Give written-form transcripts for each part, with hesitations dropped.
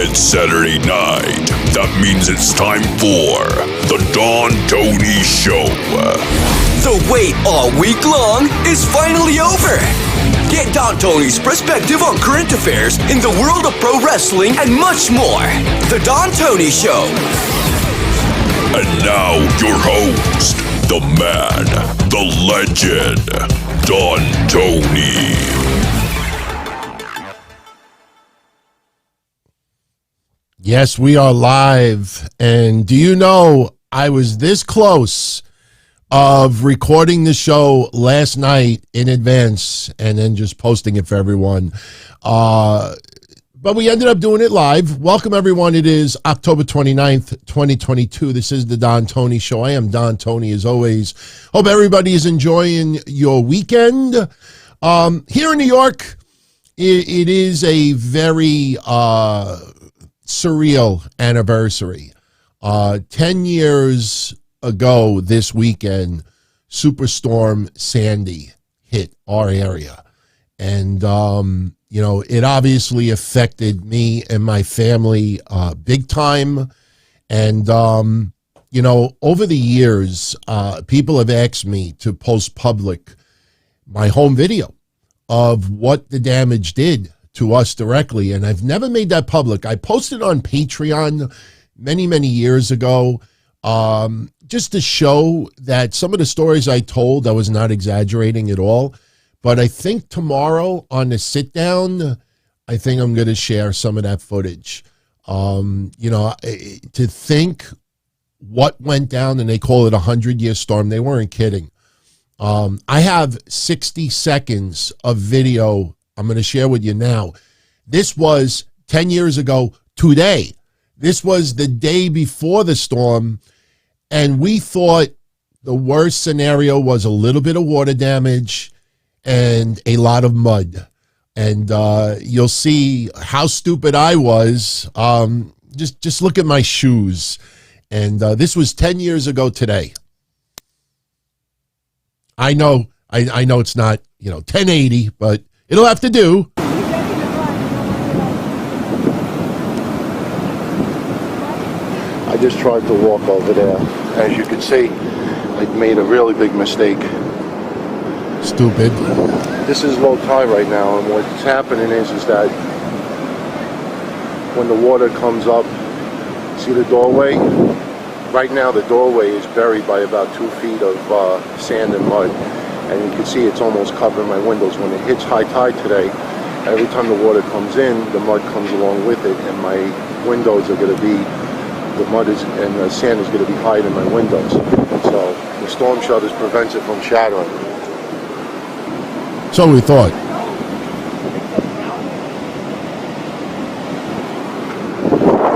It's Saturday night. That means it's time for the Don Tony Show. The wait all week long is finally over. Get Don Tony's perspective on current affairs in the world of pro wrestling and much more. The Don Tony Show. And now your host, the man, the legend, Don Tony. Yes, we are live. And do you know, I was this close of recording the show last night in advance and then just posting it for everyone. But we ended up doing it live. Welcome, everyone. It is October 29th, 2022. This is the Don Tony Show. I am Don Tony, as always. Hope everybody is enjoying your weekend. Here in New York, it is a very surreal anniversary. 10 years ago this weekend, Superstorm Sandy hit our area. And, it obviously affected me and my family big time. And, over the years, people have asked me to post public my home video of what the damage did to us directly, and I've never made that public. I posted on Patreon many, many years ago, just to show that some of the stories I told, I was not exaggerating at all. But I think tomorrow on the sit down, I think I'm going to share some of that footage. To think what went down, and they call it a 100-year storm. They weren't kidding. I have 60 seconds of video I'm going to share with you now. This was 10 years ago today. This was the day before the storm, and we thought the worst scenario was a little bit of water damage and a lot of mud. And you'll see how stupid I was. Just look at my shoes. And this was 10 years ago today. I know it's not, 1080, but it'll have to do. I just tried to walk over there. As you can see, I made a really big mistake. Stupid. This is low tide right now, and what's happening is that when the water comes up, see the doorway? Right now the doorway is buried by about 2 feet of sand and mud. And you can see it's almost covering my windows. When it hits high tide today, every time the water comes in, the mud comes along with it, and my windows are going to be, the sand is going to be hiding my windows. So the storm shutters prevents it from shattering. So we thought.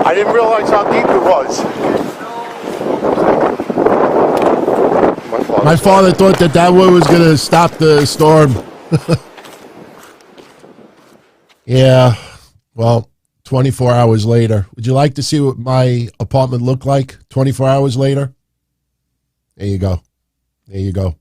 I didn't realize how deep it was. My father thought that was going to stop the storm. Yeah, well, 24 hours later. Would you like to see what my apartment looked like 24 hours later? There you go. There you go.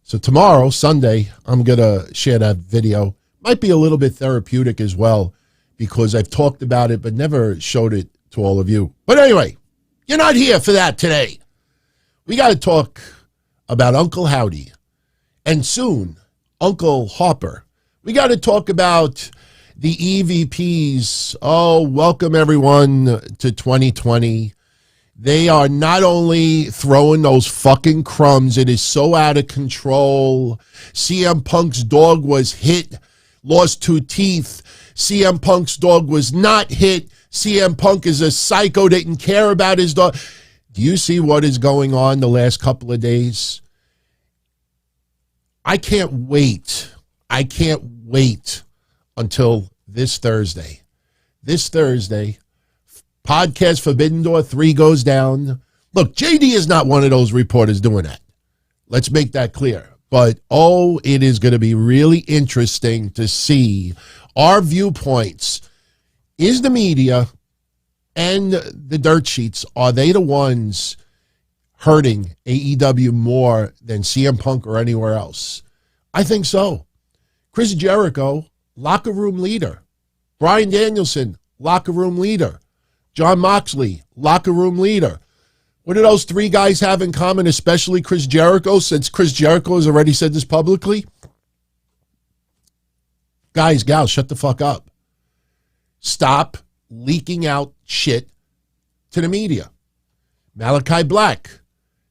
So tomorrow, Sunday, I'm going to share that video. Might be a little bit therapeutic as well, because I've talked about it but never showed it to all of you. But anyway, you're not here for that today. We got to talk about Uncle Howdy and soon Uncle Harper. We got to talk about the EVPs. Oh, welcome everyone to 2020. They are not only throwing those fucking crumbs, it is so out of control. CM Punk's dog was hit, lost 2 teeth. CM Punk's dog was not hit. CM Punk is a psycho, didn't care about his dog. Do you see what is going on the last couple of days? I can't wait. I can't wait until this Thursday. This Thursday, Podcast Forbidden Door 3 goes down. Look, JD is not one of those reporters doing that. Let's make that clear. But, it is going to be really interesting to see our viewpoints. Is the media and the dirt sheets, are they the ones hurting AEW more than CM Punk or anywhere else? I think so. Chris Jericho, locker room leader. Bryan Danielson, locker room leader. John Moxley, locker room leader. What do those three guys have in common, especially Chris Jericho, since Chris Jericho has already said this publicly? Guys, gals, shut the fuck up. Stop leaking out shit to the media. Malachi Black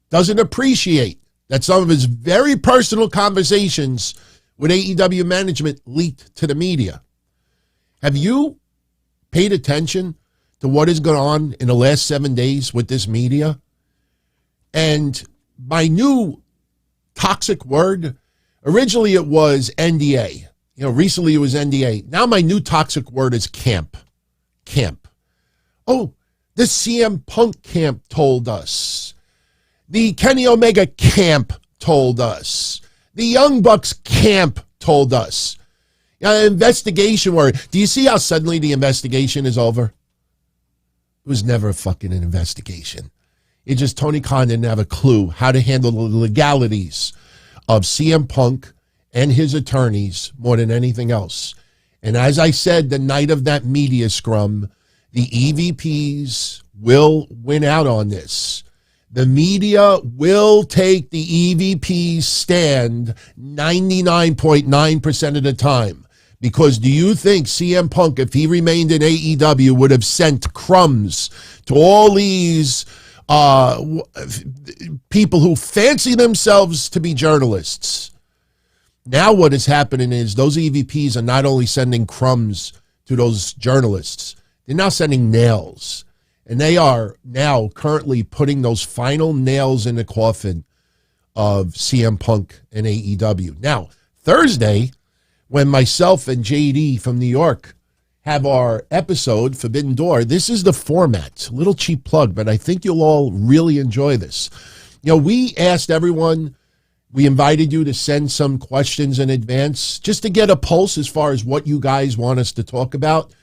doesn't appreciate that some of his very personal conversations with AEW management leaked to the media. Have you paid attention to what has gone on in the last 7 days with this media? And my new toxic word, originally it was NDA. Recently it was NDA. Now my new toxic word is camp. Camp. Oh, the CM Punk camp told us. The Kenny Omega camp told us. The Young Bucks camp told us. Investigation word. Do you see how suddenly the investigation is over? It was never fucking an investigation. It just Tony Khan didn't have a clue how to handle the legalities of CM Punk and his attorneys more than anything else. And as I said, the night of that media scrum, the EVPs will win out on this. The media will take the EVP's stand 99.9% of the time. Because do you think CM Punk, if he remained in AEW, would have sent crumbs to all these people who fancy themselves to be journalists? Now what is happening is those EVPs are not only sending crumbs to those journalists, they're now sending nails. And they are now currently putting those final nails in the coffin of CM Punk and AEW. Now, Thursday, when myself and JD from New York have our episode, Forbidden Door, this is the format. A little cheap plug, but I think you'll all really enjoy this. We asked everyone, we invited you to send some questions in advance just to get a pulse as far as what you guys want us to talk about.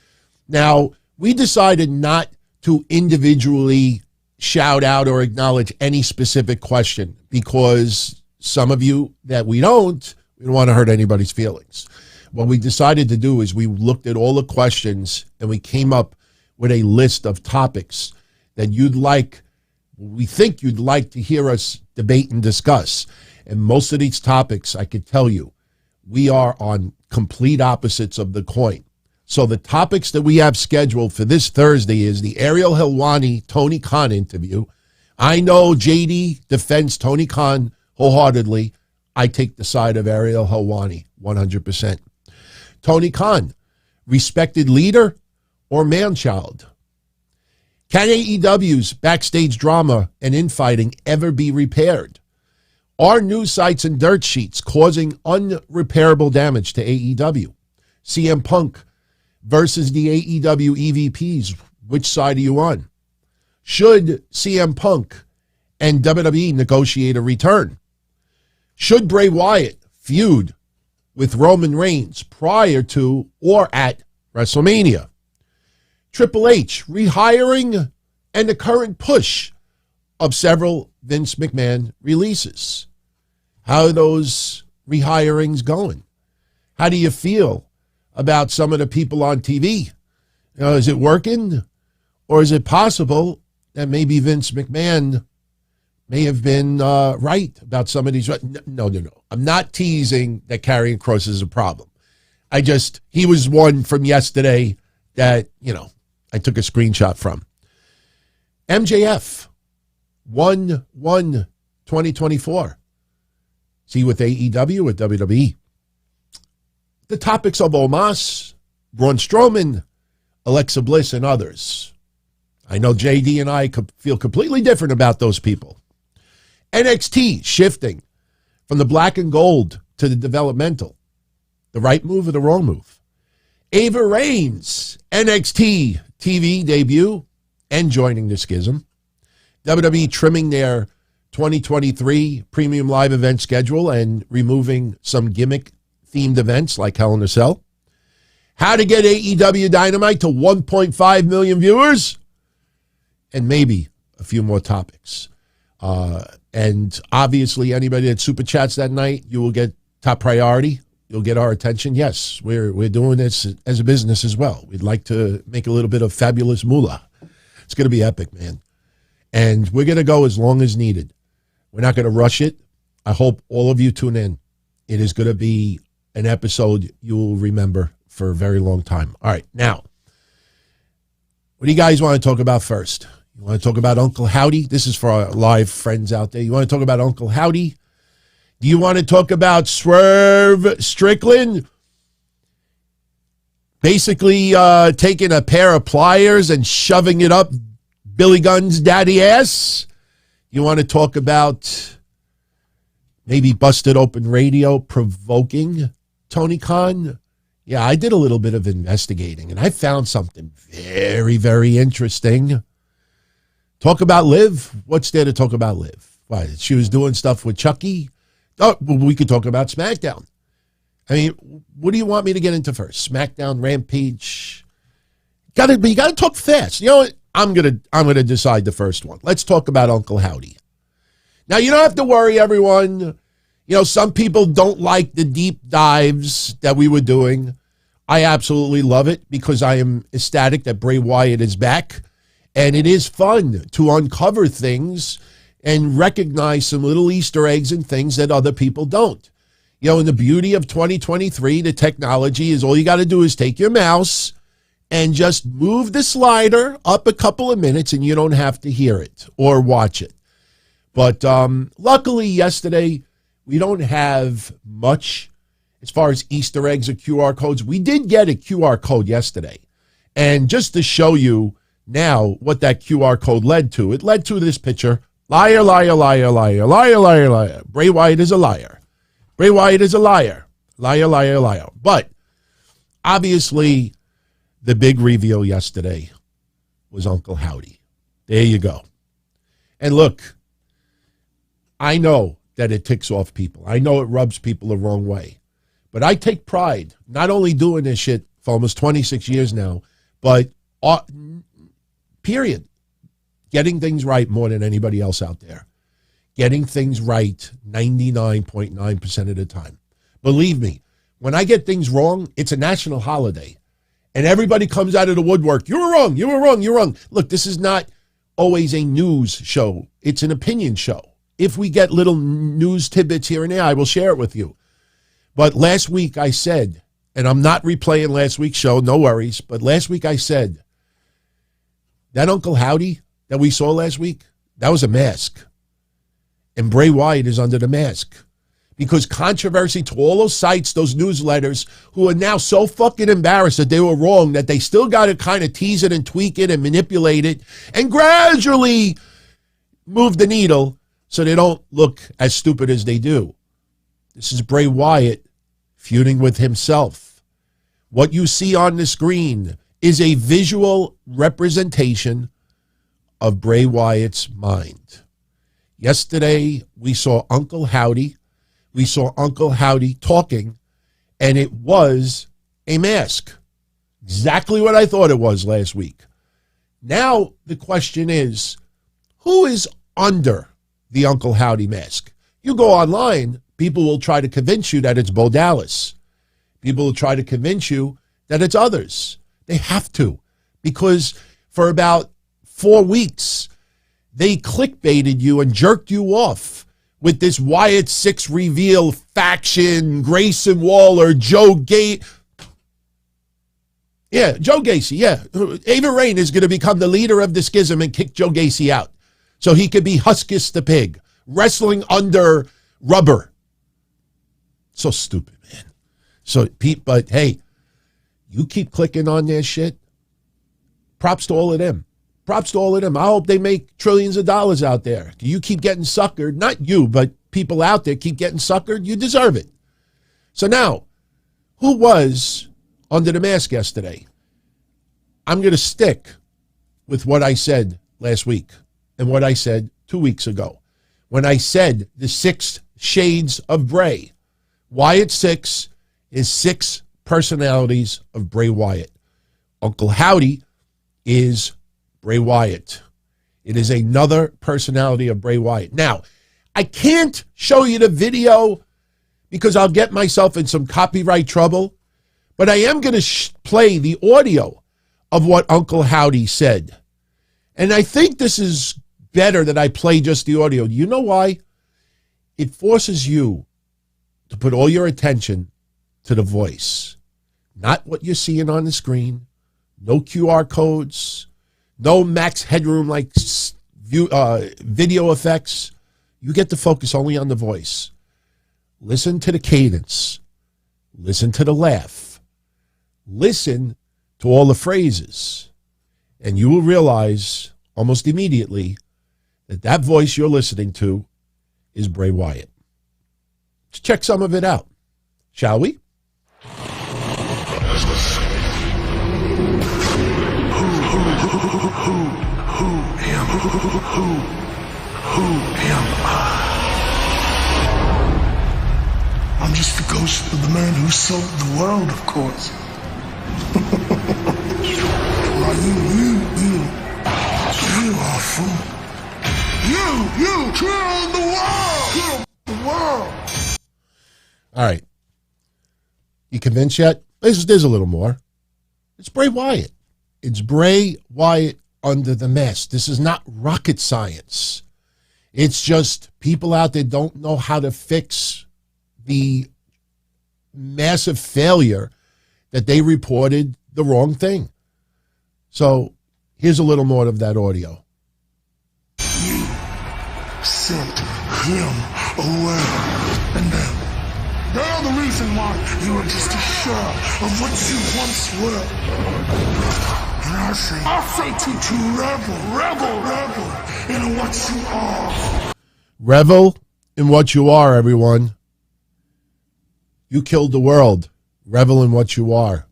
Now, we decided not to individually shout out or acknowledge any specific question because some of you that we don't want to hurt anybody's feelings. What we decided to do is we looked at all the questions and we came up with a list of topics that we think you'd like to hear us debate and discuss. And most of these topics, I could tell you, we are on complete opposites of the coin. So the topics that we have scheduled for this Thursday is the Ariel Helwani Tony Khan interview. I know JD defends Tony Khan wholeheartedly. I take the side of Ariel Helwani 100%. Tony Khan, respected leader or man-child? Can AEW's backstage drama and infighting ever be repaired? Are news sites and dirt sheets causing unrepairable damage to AEW? CM Punk versus the AEW EVPs. Which side are you on? Should CM Punk and WWE negotiate a return? Should Bray Wyatt feud with Roman Reigns prior to or at WrestleMania? Triple H rehiring and the current push of several Vince McMahon releases. How are those rehirings going? How do you feel about some of the people on TV? Is it working? Or is it possible that maybe Vince McMahon may have been right about some of these? No. I'm not teasing that Karrion Kross is a problem. He was one from yesterday that, I took a screenshot from. MJF, 1/1/2024. See with AEW, with WWE. The topics of Omos, Braun Strowman, Alexa Bliss, and others. I know JD and I feel completely different about those people. NXT shifting from the black and gold to the developmental. The right move or the wrong move? Ava Reigns, NXT TV debut and joining the schism. WWE trimming their 2023 premium live event schedule and removing some gimmick-themed events like Hell in a Cell. How to get AEW Dynamite to 1.5 million viewers. And maybe a few more topics. And obviously, anybody that super chats that night, you will get top priority you'll get our attention. Yes, we're doing this as a business as well. We'd like to make a little bit of fabulous moolah. It's going to be epic, man. And we're going to go as long as needed. We're not going to rush it. I hope all of you tune in. It is going to be an episode you will remember for a very long time. All right, now, what do you guys want to talk about first? You want to talk about Uncle Howdy? This is for our live friends out there. You want to talk about Uncle Howdy? Do you want to talk about Swerve Strickland? Basically taking a pair of pliers and shoving it up Billy Gunn's daddy ass? You want to talk about maybe Busted Open Radio provoking Tony Khan? Yeah, I did a little bit of investigating, and I found something very, very interesting. Talk about Liv? What's there to talk about Liv? Why, she was doing stuff with Chucky? Oh, well, we could talk about SmackDown. I mean, what do you want me to get into first? SmackDown, Rampage? You gotta talk fast. You know what? I'm gonna decide the first one. Let's talk about Uncle Howdy. Now, you don't have to worry, everyone. You know, some people don't like the deep dives that we were doing. I absolutely love it because I am ecstatic that Bray Wyatt is back. And it is fun to uncover things and recognize some little Easter eggs and things that other people don't. You know, and the beauty of 2023, the technology is all you got to do is take your mouse and just move the slider up a couple of minutes and you don't have to hear it or watch it. But luckily yesterday, we don't have much as far as Easter eggs or QR codes. We did get a QR code yesterday. And just to show you now what that QR code led to, it led to this picture. Liar, liar, liar, liar, liar, liar, liar. Bray Wyatt is a liar. Bray Wyatt is a liar. Liar, liar, liar. But obviously, the big reveal yesterday was Uncle Howdy. There you go. And look, I know that it ticks off people. I know it rubs people the wrong way. But I take pride, not only doing this shit for almost 26 years now, but period. Getting things right more than anybody else out there. Getting things right 99.9% of the time. Believe me, when I get things wrong, it's a national holiday. And everybody comes out of the woodwork. You were wrong. You were wrong. You're wrong. Look, this is not always a news show. It's an opinion show. If we get little news tidbits here and there, I will share it with you. But last week I said, and I'm not replaying last week's show, no worries, but last week I said, that Uncle Howdy that we saw last week, that was a mask. And Bray Wyatt is under the mask. Because controversy to all those sites, those newsletters, who are now so fucking embarrassed that they were wrong, that they still got to kind of tease it and tweak it and manipulate it and gradually move the needle so they don't look as stupid as they do. This is Bray Wyatt feuding with himself. What you see on the screen is a visual representation of Bray Wyatt's mind. Yesterday, we saw Uncle Howdy. We saw Uncle Howdy talking, and it was a mask. Exactly what I thought it was last week. Now, the question is, who is under the Uncle Howdy mask? You go online, people will try to convince you that it's Bo Dallas. People will try to convince you that it's others. They have to, because for about 4 weeks, they clickbaited you and jerked you off with this Wyatt 6 reveal faction, Grayson Waller, Joe Gacy. Yeah, Joe Gacy, yeah. Ava Rain is going to become the leader of the schism and kick Joe Gacy out so he could be Huskus the Pig, wrestling under rubber. So stupid, man. So, Pete, but hey, you keep clicking on their shit. Props to all of them. Props to all of them. I hope they make trillions of dollars out there. You keep getting suckered. Not you, but people out there keep getting suckered. You deserve it. So now, who was under the mask yesterday? I'm going to stick with what I said last week and what I said 2 weeks ago. When I said the 6 shades of Bray. Wyatt 6 is 6 personalities of Bray Wyatt. Uncle Howdy is Bray Wyatt. It is another personality of Bray Wyatt. Now, I can't show you the video because I'll get myself in some copyright trouble. But I am going to play the audio of what Uncle Howdy said. And I think this is better that I play just the audio. You know why? It forces you to put all your attention to the voice, not what you're seeing on the screen. No QR codes, no max headroom like video effects. You get to focus only on the voice. Listen to the cadence. Listen to the laugh. Listen to all the phrases. And you will realize almost immediately that that voice you're listening to is Bray Wyatt. Let's check some of it out, shall we? Who am I? I'm just the ghost of the man who sold the world, of course. Well, you are a fool. You killed the world! Killed the world! All right. You convinced yet? There's a little more. It's Bray Wyatt. It's Bray Wyatt under the mask. This is not rocket science. It's just people out there don't know how to fix the massive failure that they reported the wrong thing. So here's a little more of that audio. You sent him away. And they're the reason why you are just a shell of what you once were. And I say to revel in what you are. Revel in what you are, everyone. You killed the world. Revel in what you are.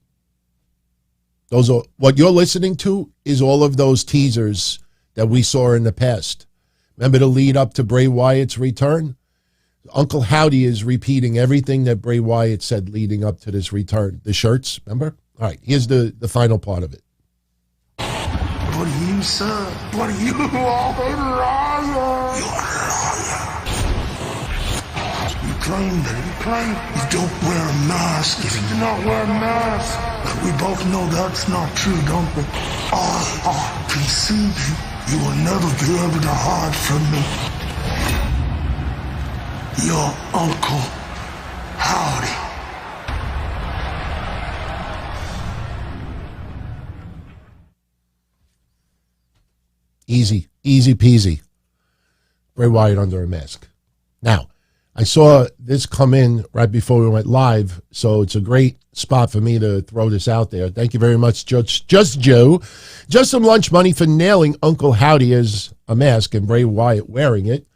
Those are what you're listening to is all of those teasers that we saw in the past. Remember the lead up to Bray Wyatt's return? Uncle Howdy is repeating everything that Bray Wyatt said leading up to this return. The shirts, remember? All right, here's the final part of it. What do you say? What do you are a liar? You're a liar. You claim you don't wear a mask if you do not wear a mask. But we both know that's not true, don't we? I can see you. You will never be able to hide from me. Your Uncle Howdy. Easy peasy. Bray Wyatt under a mask. Now, I saw this come in right before we went live, so it's a great spot for me to throw this out there. Thank you very much, Just Joe. Just some lunch money for nailing Uncle Howdy as a mask and Bray Wyatt wearing it.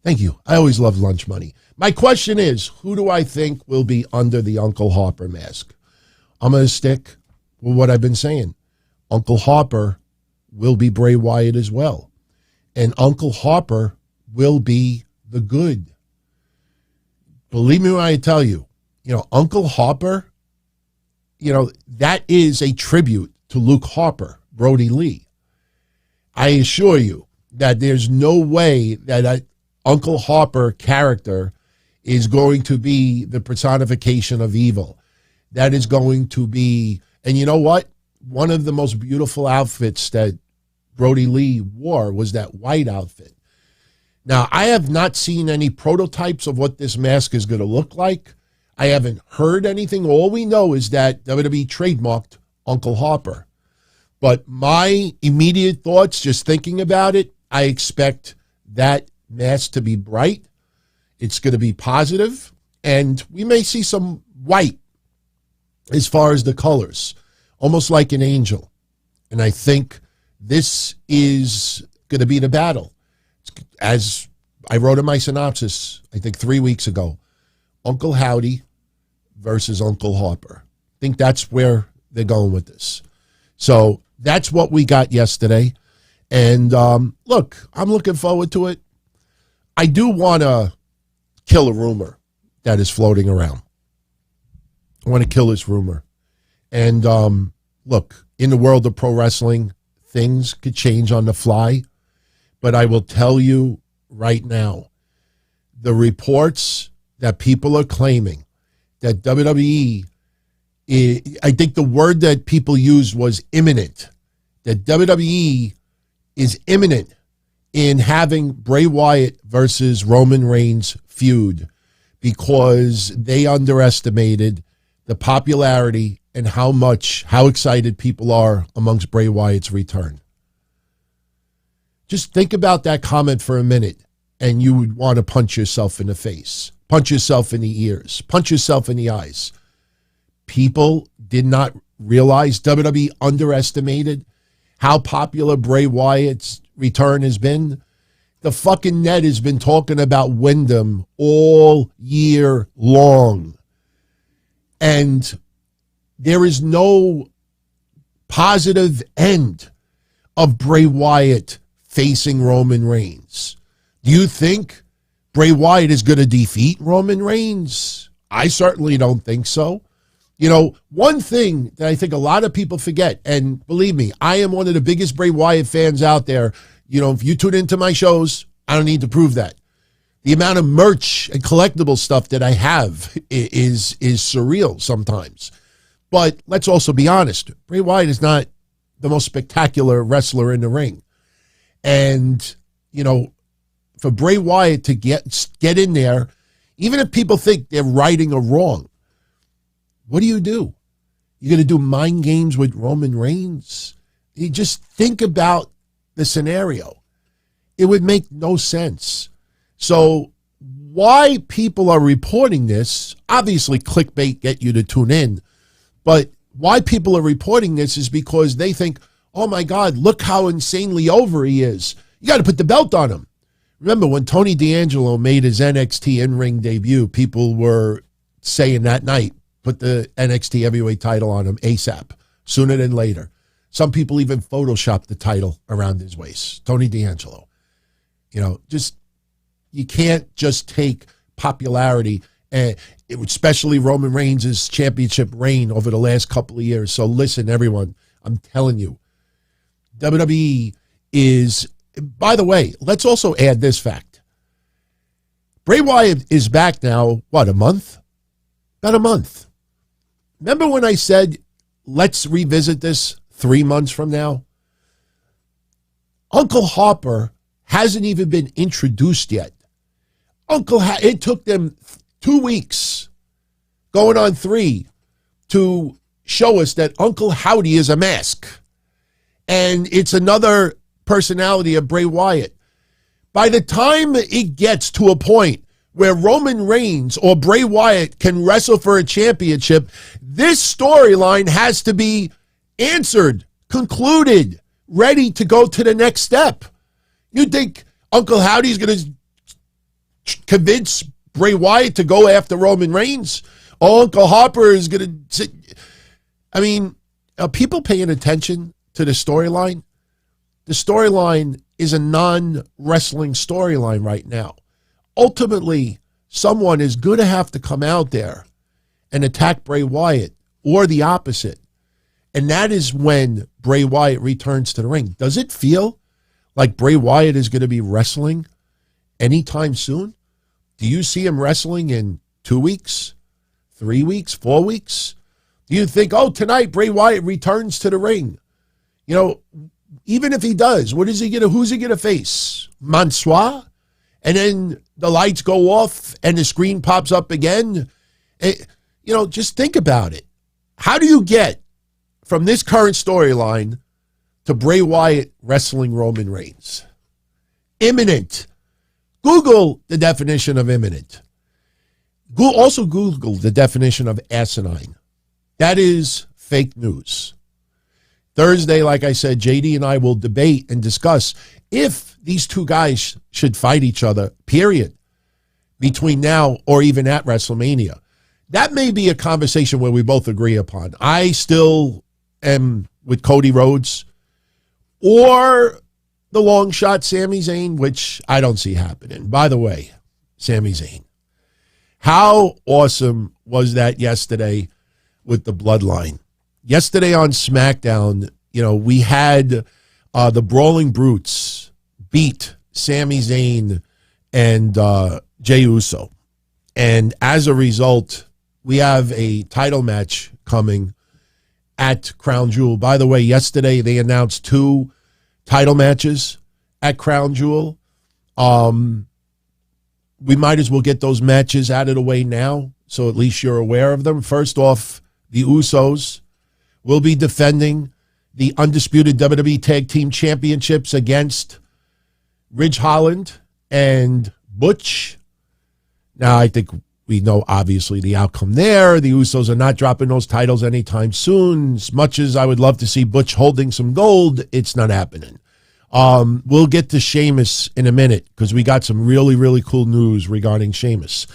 Thank you. I always love lunch money. My question is, who do I think will be under the Uncle Harper mask? I'm going to stick with what I've been saying. Uncle Harper will be Bray Wyatt as well. And Uncle Harper will be the good. Believe me when I tell you, Uncle Harper, that is a tribute to Luke Harper, Brody Lee. I assure you that there's no way that Uncle Harper character is going to be the personification of evil. That is going to be, and you know what? One of the most beautiful outfits that Brody Lee wore was that white outfit. Now, I have not seen any prototypes of what this mask is going to look like. I haven't heard anything. All we know is that WWE trademarked Uncle Harper. But my immediate thoughts, just thinking about it, I expect that mask to be bright. It's going to be positive, and we may see some white as far as the colors, almost like an angel. And I think this is going to be the battle. As I wrote in my synopsis, I think 3 weeks ago, Uncle Howdy versus Uncle Harper. I think that's where they're going with this. So that's what we got yesterday. And look, I'm looking forward to it. I do want to kill a rumor that is floating around. I want to kill this rumor. And look, in the world of pro wrestling, things could change on the fly. But I will tell you right now, the reports that people are claiming that WWE, I think the word that people used was imminent, that WWE is imminent in having Bray Wyatt versus Roman Reigns feud because they underestimated the popularity and how excited people are amongst Bray Wyatt's return. Just think about that comment for a minute and you would want to punch yourself in the face, punch yourself in the ears, punch yourself in the eyes. People did not realize, WWE underestimated how popular Bray Wyatt's return has been. The fucking net has been talking about Wyndham all year long. And there is no positive end of Bray Wyatt facing Roman Reigns. Do you think Bray Wyatt is going to defeat Roman Reigns? I certainly don't think so. You know, one thing that I think a lot of people forget, and believe me, I am one of the biggest Bray Wyatt fans out there. You know, if you tune into my shows, I don't need to prove that. The amount of merch and collectible stuff that I have is surreal sometimes. But let's also be honest. Bray Wyatt is not the most spectacular wrestler in the ring. And, you know, for Bray Wyatt to get in there, even if people think they're righting or wrong, what do? You're going to do mind games with Roman Reigns? You just think about the scenario. It would make no sense. So why people are reporting this, obviously clickbait get you to tune in, but why people are reporting this is because they think, oh my God, look how insanely over he is. You got to put the belt on him. Remember when Tony D'Angelo made his NXT in-ring debut, people were saying that night, put the NXT heavyweight title on him ASAP, sooner than later. Some people even photoshopped the title around his waist. Tony D'Angelo. You know, you can't just take popularity, especially Roman Reigns' championship reign over the last couple of years. So listen, everyone, I'm telling you, WWE is, by the way, let's also add this fact. Bray Wyatt is back now, what, a month? About a month. Remember when I said, let's revisit this 3 months from now? Uncle Harper hasn't even been introduced yet. It took them 2 weeks, going on 3, to show us that Uncle Howdy is a mask. And it's another personality of Bray Wyatt. By the time it gets to a point where Roman Reigns or Bray Wyatt can wrestle for a championship, this storyline has to be answered, concluded, ready to go to the next step. You think Uncle Howdy's going to convince Bray Wyatt to go after Roman Reigns? Or Uncle Harper is going to sit? I mean, are people paying attention to the storyline? The storyline is a non-wrestling storyline right now. Ultimately, someone is going to have to come out there and attack Bray Wyatt, or the opposite. And that is when Bray Wyatt returns to the ring. Does it feel like Bray Wyatt is going to be wrestling anytime soon? Do you see him wrestling in 2 weeks, 3 weeks, 4 weeks? Do you think, oh, tonight Bray Wyatt returns to the ring? You know, even if he does, who's he going to face? Mansoor? And then the lights go off and the screen pops up again? Just think about it. How do you get from this current storyline to Bray Wyatt wrestling Roman Reigns? Imminent. Google the definition of imminent. Also Google the definition of asinine. That is fake news. Thursday, like I said, JD and I will debate and discuss if these two guys should fight each other, period, between now or even at WrestleMania. That may be a conversation where we both agree upon. I still am with Cody Rhodes or the long shot Sami Zayn, which I don't see happening. By the way, Sami Zayn, how awesome was that yesterday with the Bloodline? Yesterday on SmackDown, we had the Brawling Brutes beat Sami Zayn and Jey Uso. And as a result, we have a title match coming at Crown Jewel. By the way, yesterday they announced 2 title matches at Crown Jewel. We might as well get those matches out of the way now, so at least you're aware of them. First off, the Usos will be defending the undisputed WWE Tag Team Championships against Ridge Holland and Butch. Now, I think we know, obviously, the outcome there. The Usos are not dropping those titles anytime soon. As much as I would love to see Butch holding some gold, it's not happening. We'll get to Sheamus in a minute because we got some really, really cool news regarding Sheamus.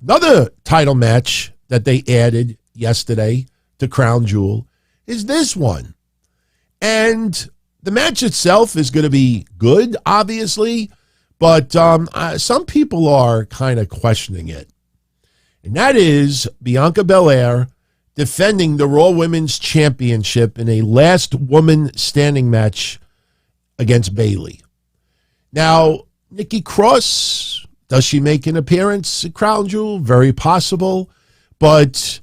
Another title match that they added yesterday to Crown Jewel is this one. And the match itself is going to be good, obviously, but some people are kind of questioning it. And that is Bianca Belair defending the Raw Women's Championship in a last woman standing match against Bayley. Now, Nikki Cross, does she make an appearance at Crown Jewel? Very possible. But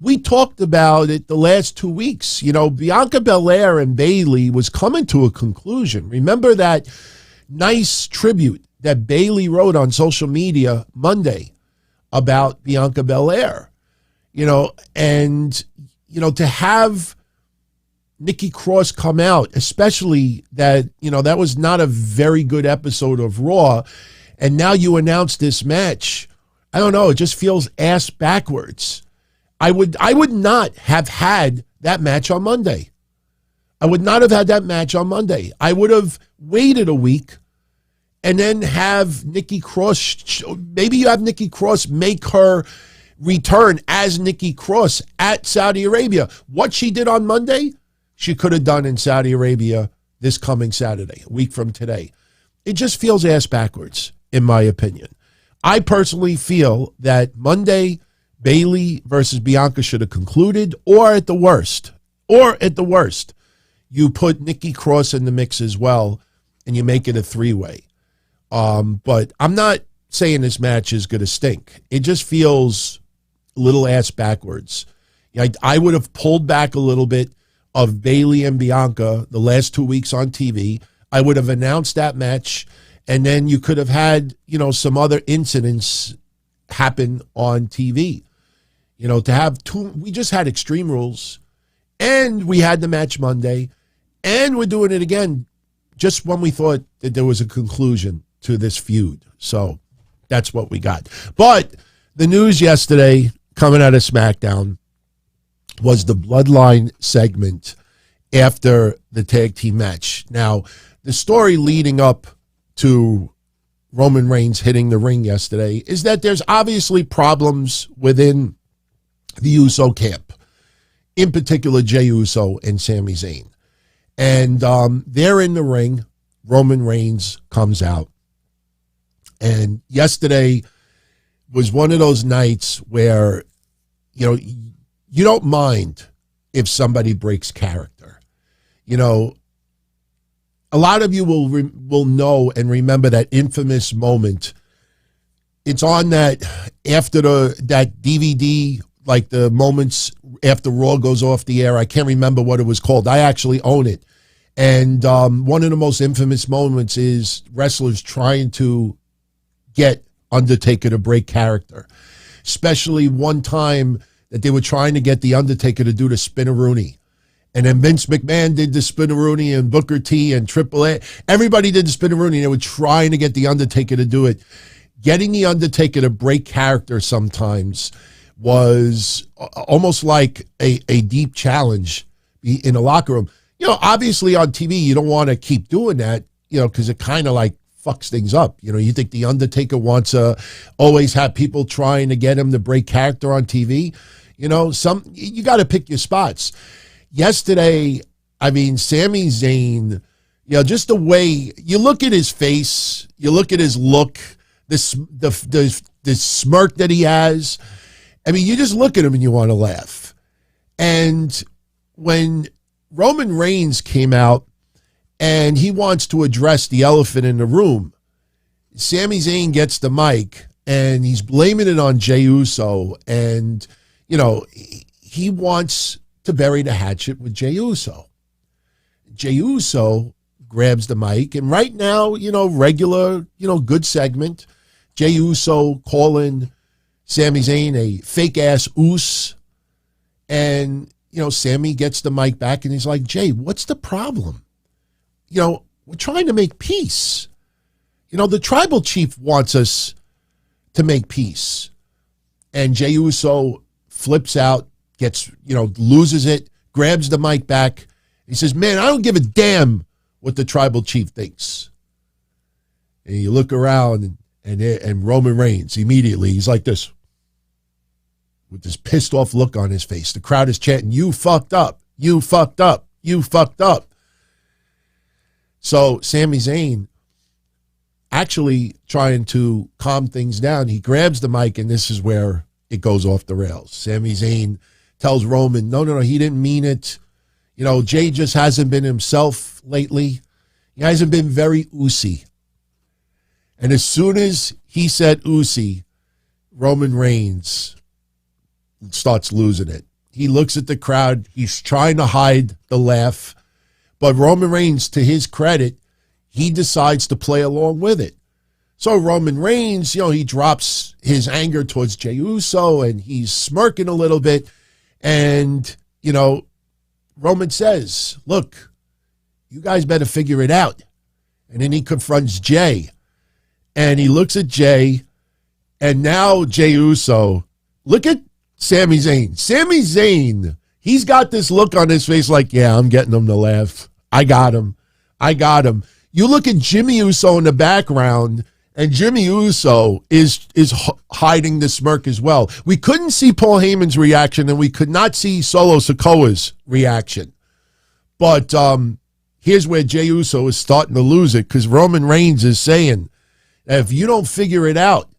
we talked about it the last 2 weeks. You know, Bianca Belair and Bayley was coming to a conclusion. Remember that nice tribute that Bayley wrote on social media Monday about Bianca Belair? You know, and, you know, to have Nikki Cross come out, especially that, you know, that was not a very good episode of Raw, and now you announce this match. I don't know, it just feels ass backwards. I would not have had that match on Monday. I would not have had that match on Monday. I would have waited a week and then have Nikki Cross, maybe you have Nikki Cross make her return as Nikki Cross at Saudi Arabia. What she did on Monday, she could have done in Saudi Arabia this coming Saturday, a week from today. It just feels ass backwards, in my opinion. I personally feel that Monday, Bayley versus Bianca should have concluded, or at the worst, you put Nikki Cross in the mix as well, and you make it a 3-way. But I'm not saying this match is going to stink. It just feels a little ass backwards. I would have pulled back a little bit of Bayley and Bianca the last 2 weeks on TV. I would have announced that match, and then you could have had, you know, some other incidents happen on TV. You know, to have we just had Extreme Rules, and we had the match Monday, and we're doing it again just when we thought that there was a conclusion to this feud. So that's what we got. But the news yesterday coming out of SmackDown was the Bloodline segment after the tag team match. Now, the story leading up to Roman Reigns hitting the ring yesterday is that there's obviously problems within the Uso camp, in particular Jey Uso and Sami Zayn. And they're in the ring. Roman Reigns comes out. And yesterday was one of those nights where, you know, you don't mind if somebody breaks character. You know, a lot of you will know and remember that infamous moment. It's on that after that DVD, like the moments after Raw goes off the air. I can't remember what it was called. I actually own it. And one of the most infamous moments is wrestlers trying to get Undertaker to break character. Especially one time that they were trying to get the Undertaker to do the Spinaroonie. And then Vince McMahon did the Spinaroonie, and Booker T and Triple A. Everybody did the Spinaroonie, and they were trying to get the Undertaker to do it. Getting the Undertaker to break character sometimes was almost like a deep challenge in the locker room. You know, obviously on TV, you don't want to keep doing that, you know, because it kind of like fucks things up. You know, you think the Undertaker wants to always have people trying to get him to break character on TV. You know, you got to pick your spots. Yesterday, I mean, Sami Zayn, you know, just the way you look at his face, you look at his look, the smirk that he has. I mean, you just look at him and you want to laugh. And when Roman Reigns came out and he wants to address the elephant in the room, Sami Zayn gets the mic and he's blaming it on Jey Uso, and, you know, he wants to bury the hatchet with Jey Uso. Jey Uso grabs the mic, and right now, you know, regular, you know, good segment. Jey Uso calling Sami Zayn a fake-ass oos, and, you know, Sami gets the mic back, and he's like, Jey, what's the problem? You know, we're trying to make peace. You know, the tribal chief wants us to make peace. And Jey Uso flips out, gets, you know, loses it, grabs the mic back. He says, man, I don't give a damn what the tribal chief thinks. And you look around, and Roman Reigns, immediately, he's like this, with this pissed off look on his face. The crowd is chanting, you fucked up, you fucked up, you fucked up. So Sami Zayn, actually trying to calm things down, he grabs the mic, and this is where it goes off the rails. Sami Zayn tells Roman, no, he didn't mean it. You know, Jey just hasn't been himself lately. He hasn't been very oosy. And as soon as he said oosy, Roman Reigns starts losing it. He looks at the crowd. He's trying to hide the laugh. But Roman Reigns, to his credit, he decides to play along with it. So Roman Reigns, you know, he drops his anger towards Jey Uso, and he's smirking a little bit. And, you know, Roman says, look, you guys better figure it out. And then he confronts Jey. And he looks at Jey. And now Jey Uso, look at Sami Zayn. Sami Zayn, he's got this look on his face like, yeah, I'm getting him to laugh. I got him. You look at Jimmy Uso in the background, and Jimmy Uso is hiding the smirk as well. We couldn't see Paul Heyman's reaction, and we could not see Solo Sikoa's reaction. But here's where Jey Uso is starting to lose it, because Roman Reigns is saying, if you don't figure it out,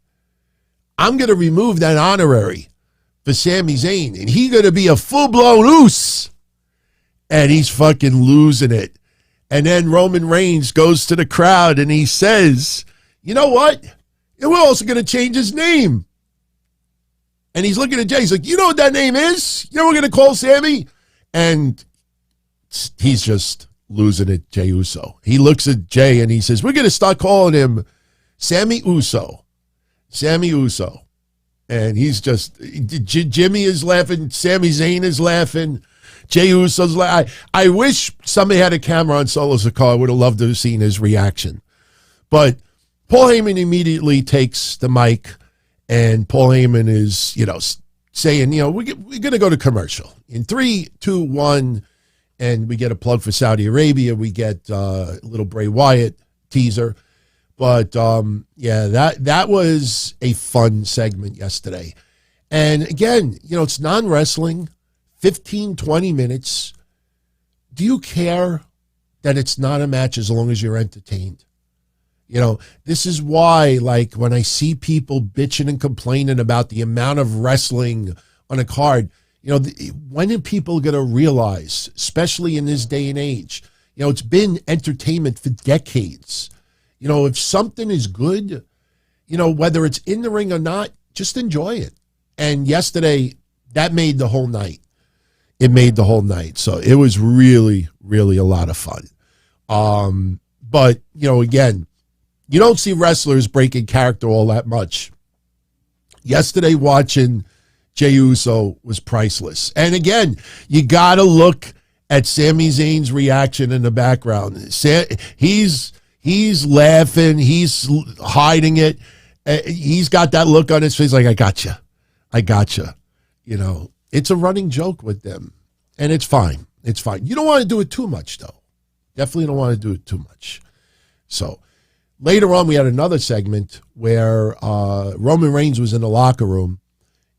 I'm going to remove that honorary for Sami Zayn, and he's going to be a full-blown oos. And he's fucking losing it. And then Roman Reigns goes to the crowd and he says, you know what? We're also going to change his name. And he's looking at Jey. He's like, you know what that name is? You know what we're going to call Sami? And he's just losing it, Jey Uso. He looks at Jey and he says, we're going to start calling him Sami Uso. Sami Uso. And he's just, Jimmy is laughing. Sami Zayn is laughing. Jey Uso's laughing. I wish somebody had a camera on Solo Sikoa. I would have loved to have seen his reaction. But Paul Heyman immediately takes the mic, and Paul Heyman is, you know, saying, you know, we're going to go to commercial. In 3, 2, 1, and we get a plug for Saudi Arabia. We get a little Bray Wyatt teaser. But, yeah, that was a fun segment yesterday. And, again, you know, it's non-wrestling, 15, 20 minutes. Do you care that it's not a match as long as you're entertained? You know, this is why, like, when I see people bitching and complaining about the amount of wrestling on a card, you know, when are people going to realize, especially in this day and age, you know, it's been entertainment for decades. You know, if something is good, you know, whether it's in the ring or not, just enjoy it. And yesterday, that made the whole night. It made the whole night. So it was really, really a lot of fun. But, you know, again, you don't see wrestlers breaking character all that much. Yesterday, watching Jey Uso was priceless. And again, you got to look at Sami Zayn's reaction in the background. He's laughing. He's hiding it. He's got that look on his face like, I gotcha. You know, it's a running joke with them. And it's fine. It's fine. You don't want to do it too much, though. Definitely don't want to do it too much. So later on, we had another segment where Roman Reigns was in the locker room,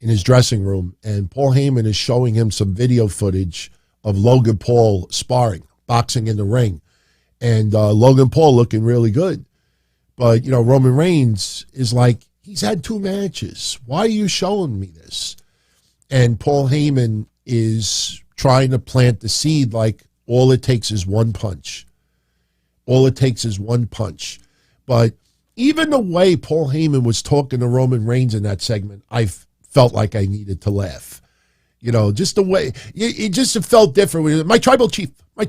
in his dressing room, and Paul Heyman is showing him some video footage of Logan Paul sparring, boxing in the ring. And Logan Paul looking really good. But, you know, Roman Reigns is like, he's had 2 matches. Why are you showing me this? And Paul Heyman is trying to plant the seed like all it takes is one punch. All it takes is one punch. But even the way Paul Heyman was talking to Roman Reigns in that segment, I felt like I needed to laugh. You know, just the way it just felt different. My tribal chief, but my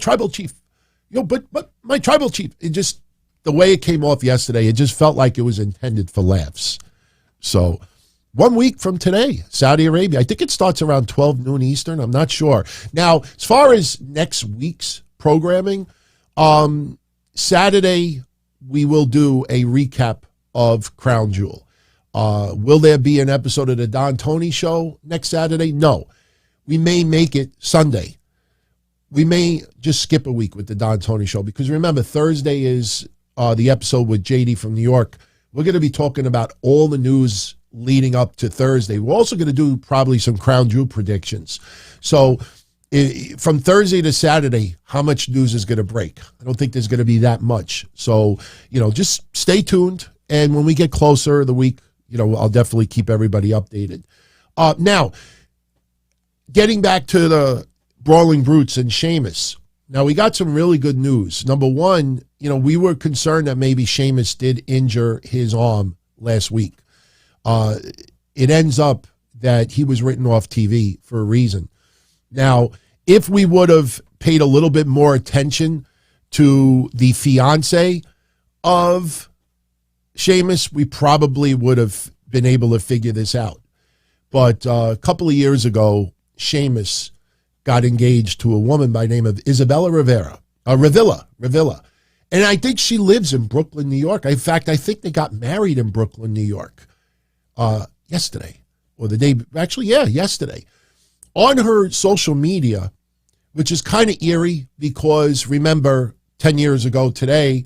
tribal chief. It just, the way it came off yesterday, it just felt like it was intended for laughs. So 1 week from today, Saudi Arabia. I think it starts around 12 noon Eastern. I'm not sure. Now, as far as next week's programming, Saturday, we will do a recap of Crown Jewel. Will there be an episode of the Don Tony Show next Saturday? No. We may make it Sunday. We may just skip a week with the Don Tony Show because remember, Thursday is the episode with JD from New York. We're going to be talking about all the news leading up to Thursday. We're also going to do probably some Crown Jewel predictions. So from Thursday to Saturday, how much news is going to break? I don't think there's going to be that much. So, just stay tuned. And when we get closer the week, I'll definitely keep everybody updated. Now, getting back to the Brawling Brutes and Sheamus. Now, we got some really good news. Number one, we were concerned that maybe Sheamus did injure his arm last week. It ends up that he was written off TV for a reason. Now, if we would have paid a little bit more attention to the fiance of Sheamus, we probably would have been able to figure this out. But a couple of years ago, Sheamus got engaged to a woman by the name of Isabella Rivilla. And I think she lives in Brooklyn, New York. In fact, I think they got married in Brooklyn, New York yesterday. Or the day, actually, yeah, yesterday. On her social media, which is kind of eerie because, remember, 10 years ago today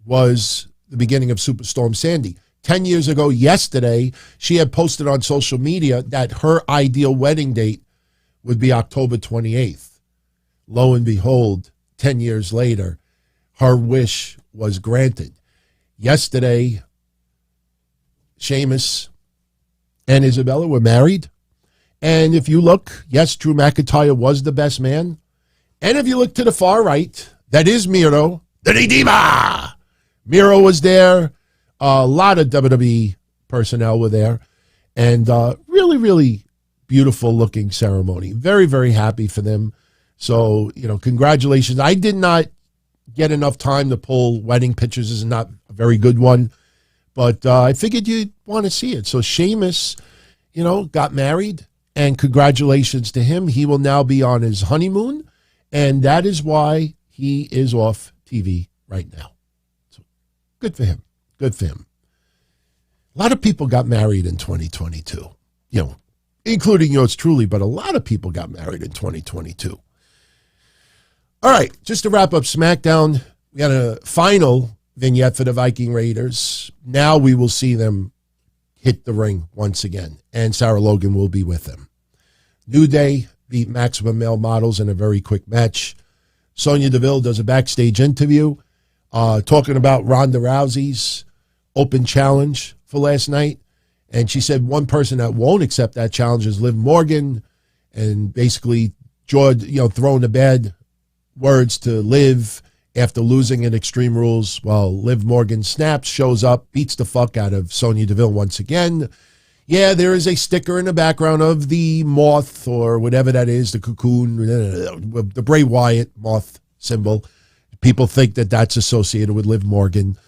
was the beginning of Superstorm Sandy. 10 years ago yesterday, she had posted on social media that her ideal wedding date would be October 28th. Lo and behold, 10 years later, her wish was granted. Yesterday, Sheamus and Isabella were married. And if you look, yes, Drew McIntyre was the best man. And if you look to the far right, that is Miro, the Diva. Miro was there. A lot of WWE personnel were there. And really, really beautiful looking ceremony. Very, very happy for them. So, congratulations. I did not get enough time to pull wedding pictures. This is not a very good one. But I figured you'd want to see it. So Sheamus, got married. And congratulations to him. He will now be on his honeymoon. And that is why he is off TV right now. So good for him. Good for him. A lot of people got married in 2022, including yours truly, but a lot of people got married in 2022. All right, just to wrap up SmackDown, we had a final vignette for the Viking Raiders. Now we will see them hit the ring once again, and Sarah Logan will be with them. New Day beat Maximum Male Models in a very quick match. Sonya Deville does a backstage interview talking about Ronda Rousey's open challenge for last night. And she said one person that won't accept that challenge is Liv Morgan, and basically throwing the bad words to Liv after losing in Extreme Rules. Well, Liv Morgan snaps, shows up, beats the fuck out of Sonya Deville once again. Yeah, there is a sticker in the background of the moth or whatever that is, the cocoon, the Bray Wyatt moth symbol. People think that that's associated with Liv Morgan.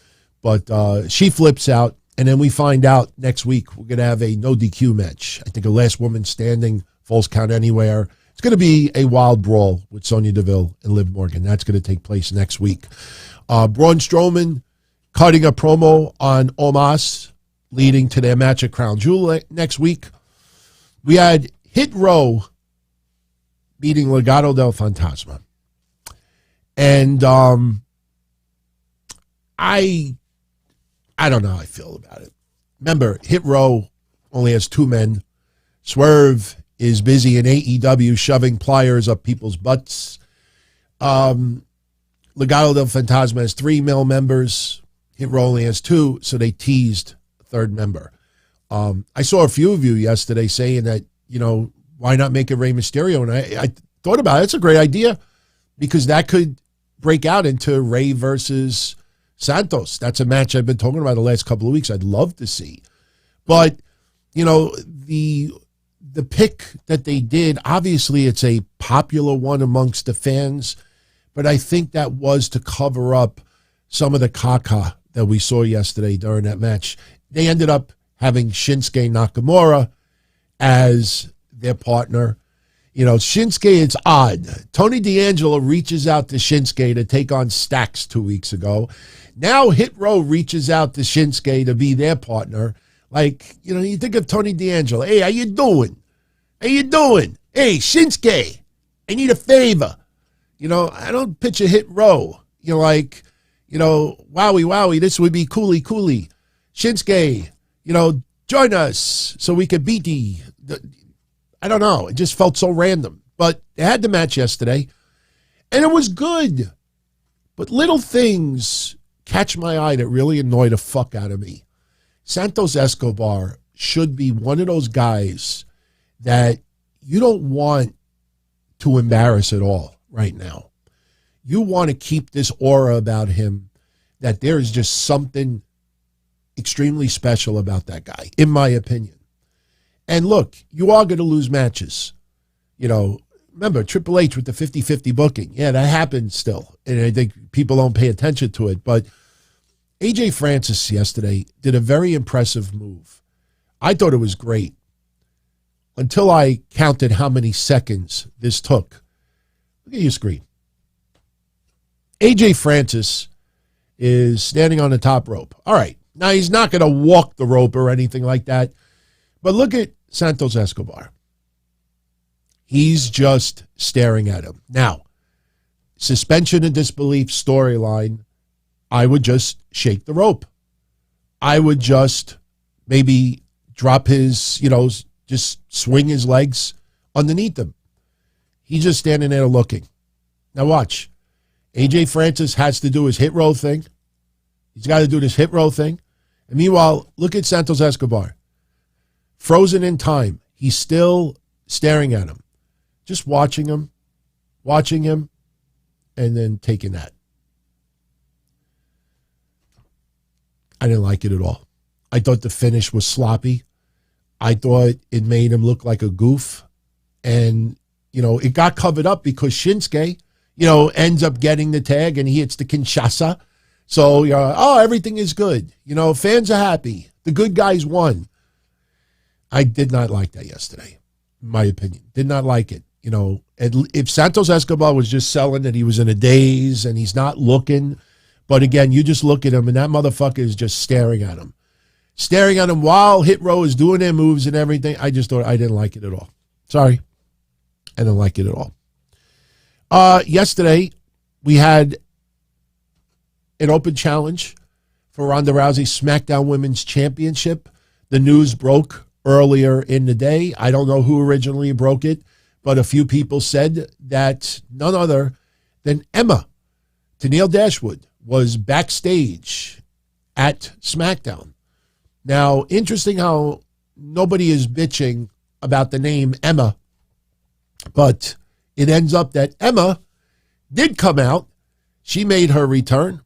But she flips out, and then we find out next week we're going to have a no DQ match. I think a last woman standing, falls count anywhere. It's going to be a wild brawl with Sonya Deville and Liv Morgan. That's going to take place next week. Braun Strowman cutting a promo on Omos, leading to their match at Crown Jewel next week. We had Hit Row beating Legado del Fantasma. And I don't know how I feel about it. Remember, Hit Row only has two men. Swerve is busy in AEW shoving pliers up people's butts. Legado del Fantasma has 3 male members. Hit Row only has 2, so they teased a third member. I saw a few of you yesterday saying that, why not make it Rey Mysterio? And I thought about it. It's a great idea because that could break out into Rey versus Santos. That's a match I've been talking about the last couple of weeks. I'd love to see. But, you know, the pick that they did, obviously it's a popular one amongst the fans, but I think that was to cover up some of the caca that we saw yesterday during that match. They ended up having Shinsuke Nakamura as their partner. You know, Shinsuke, it's odd. Tony D'Angelo reaches out to Shinsuke to take on Stax 2 weeks ago. Now Hit Row reaches out to Shinsuke to be their partner. Like, you know, you think of Tony D'Angelo. Hey, how you doing? How you doing? Hey, Shinsuke, I need a favor. You know, I don't picture Hit Row. You know, like, you know, wowie, this would be coolie. Shinsuke, you know, join us so we could beat I don't know. It just felt so random. But they had the match yesterday, and it was good. But little things catch my eye that really annoy the fuck out of me. Santos Escobar should be one of those guys that you don't want to embarrass at all right now. You want to keep this aura about him that there is just something extremely special about that guy, in my opinion. And look, you are going to lose matches. You know, remember, Triple H with the 50-50 booking. Yeah, that happens still. And I think people don't pay attention to it. But AJ Francis yesterday did a very impressive move. I thought it was great until I counted how many seconds this took. Look at your screen. AJ Francis is standing on the top rope. All right. Now, he's not going to walk the rope or anything like that. But look at Santos Escobar. He's just staring at him. Now, suspension of disbelief storyline, I would just shake the rope. I would just maybe drop his, you know, just swing his legs underneath him. He's just standing there looking. Now watch. AJ Francis has to do his hit row thing. He's got to do this hit row thing. And meanwhile, look at Santos Escobar. Frozen in time. He's still staring at him. Just watching him, and then taking that. I didn't like it at all. I thought the finish was sloppy. I thought it made him look like a goof. And, you know, it got covered up because Shinsuke, you know, ends up getting the tag and he hits the Kinshasa. So, everything is good. You know, fans are happy. The good guys won. I did not like that yesterday, in my opinion. Did not like it. You know, if Santos Escobar was just selling that he was in a daze and he's not looking, but again, you just look at him and that motherfucker is just staring at him. Staring at him while Hit Row is doing their moves and everything. I just thought I didn't like it at all. Sorry. I didn't like it at all. Yesterday, we had an open challenge for Ronda Rousey SmackDown Women's Championship. The news broke earlier in the day. I don't know who originally broke it, but a few people said that none other than Emma, Tenille Dashwood, was backstage at SmackDown. Now, interesting how nobody is bitching about the name Emma, but it ends up that Emma did come out. She made her return.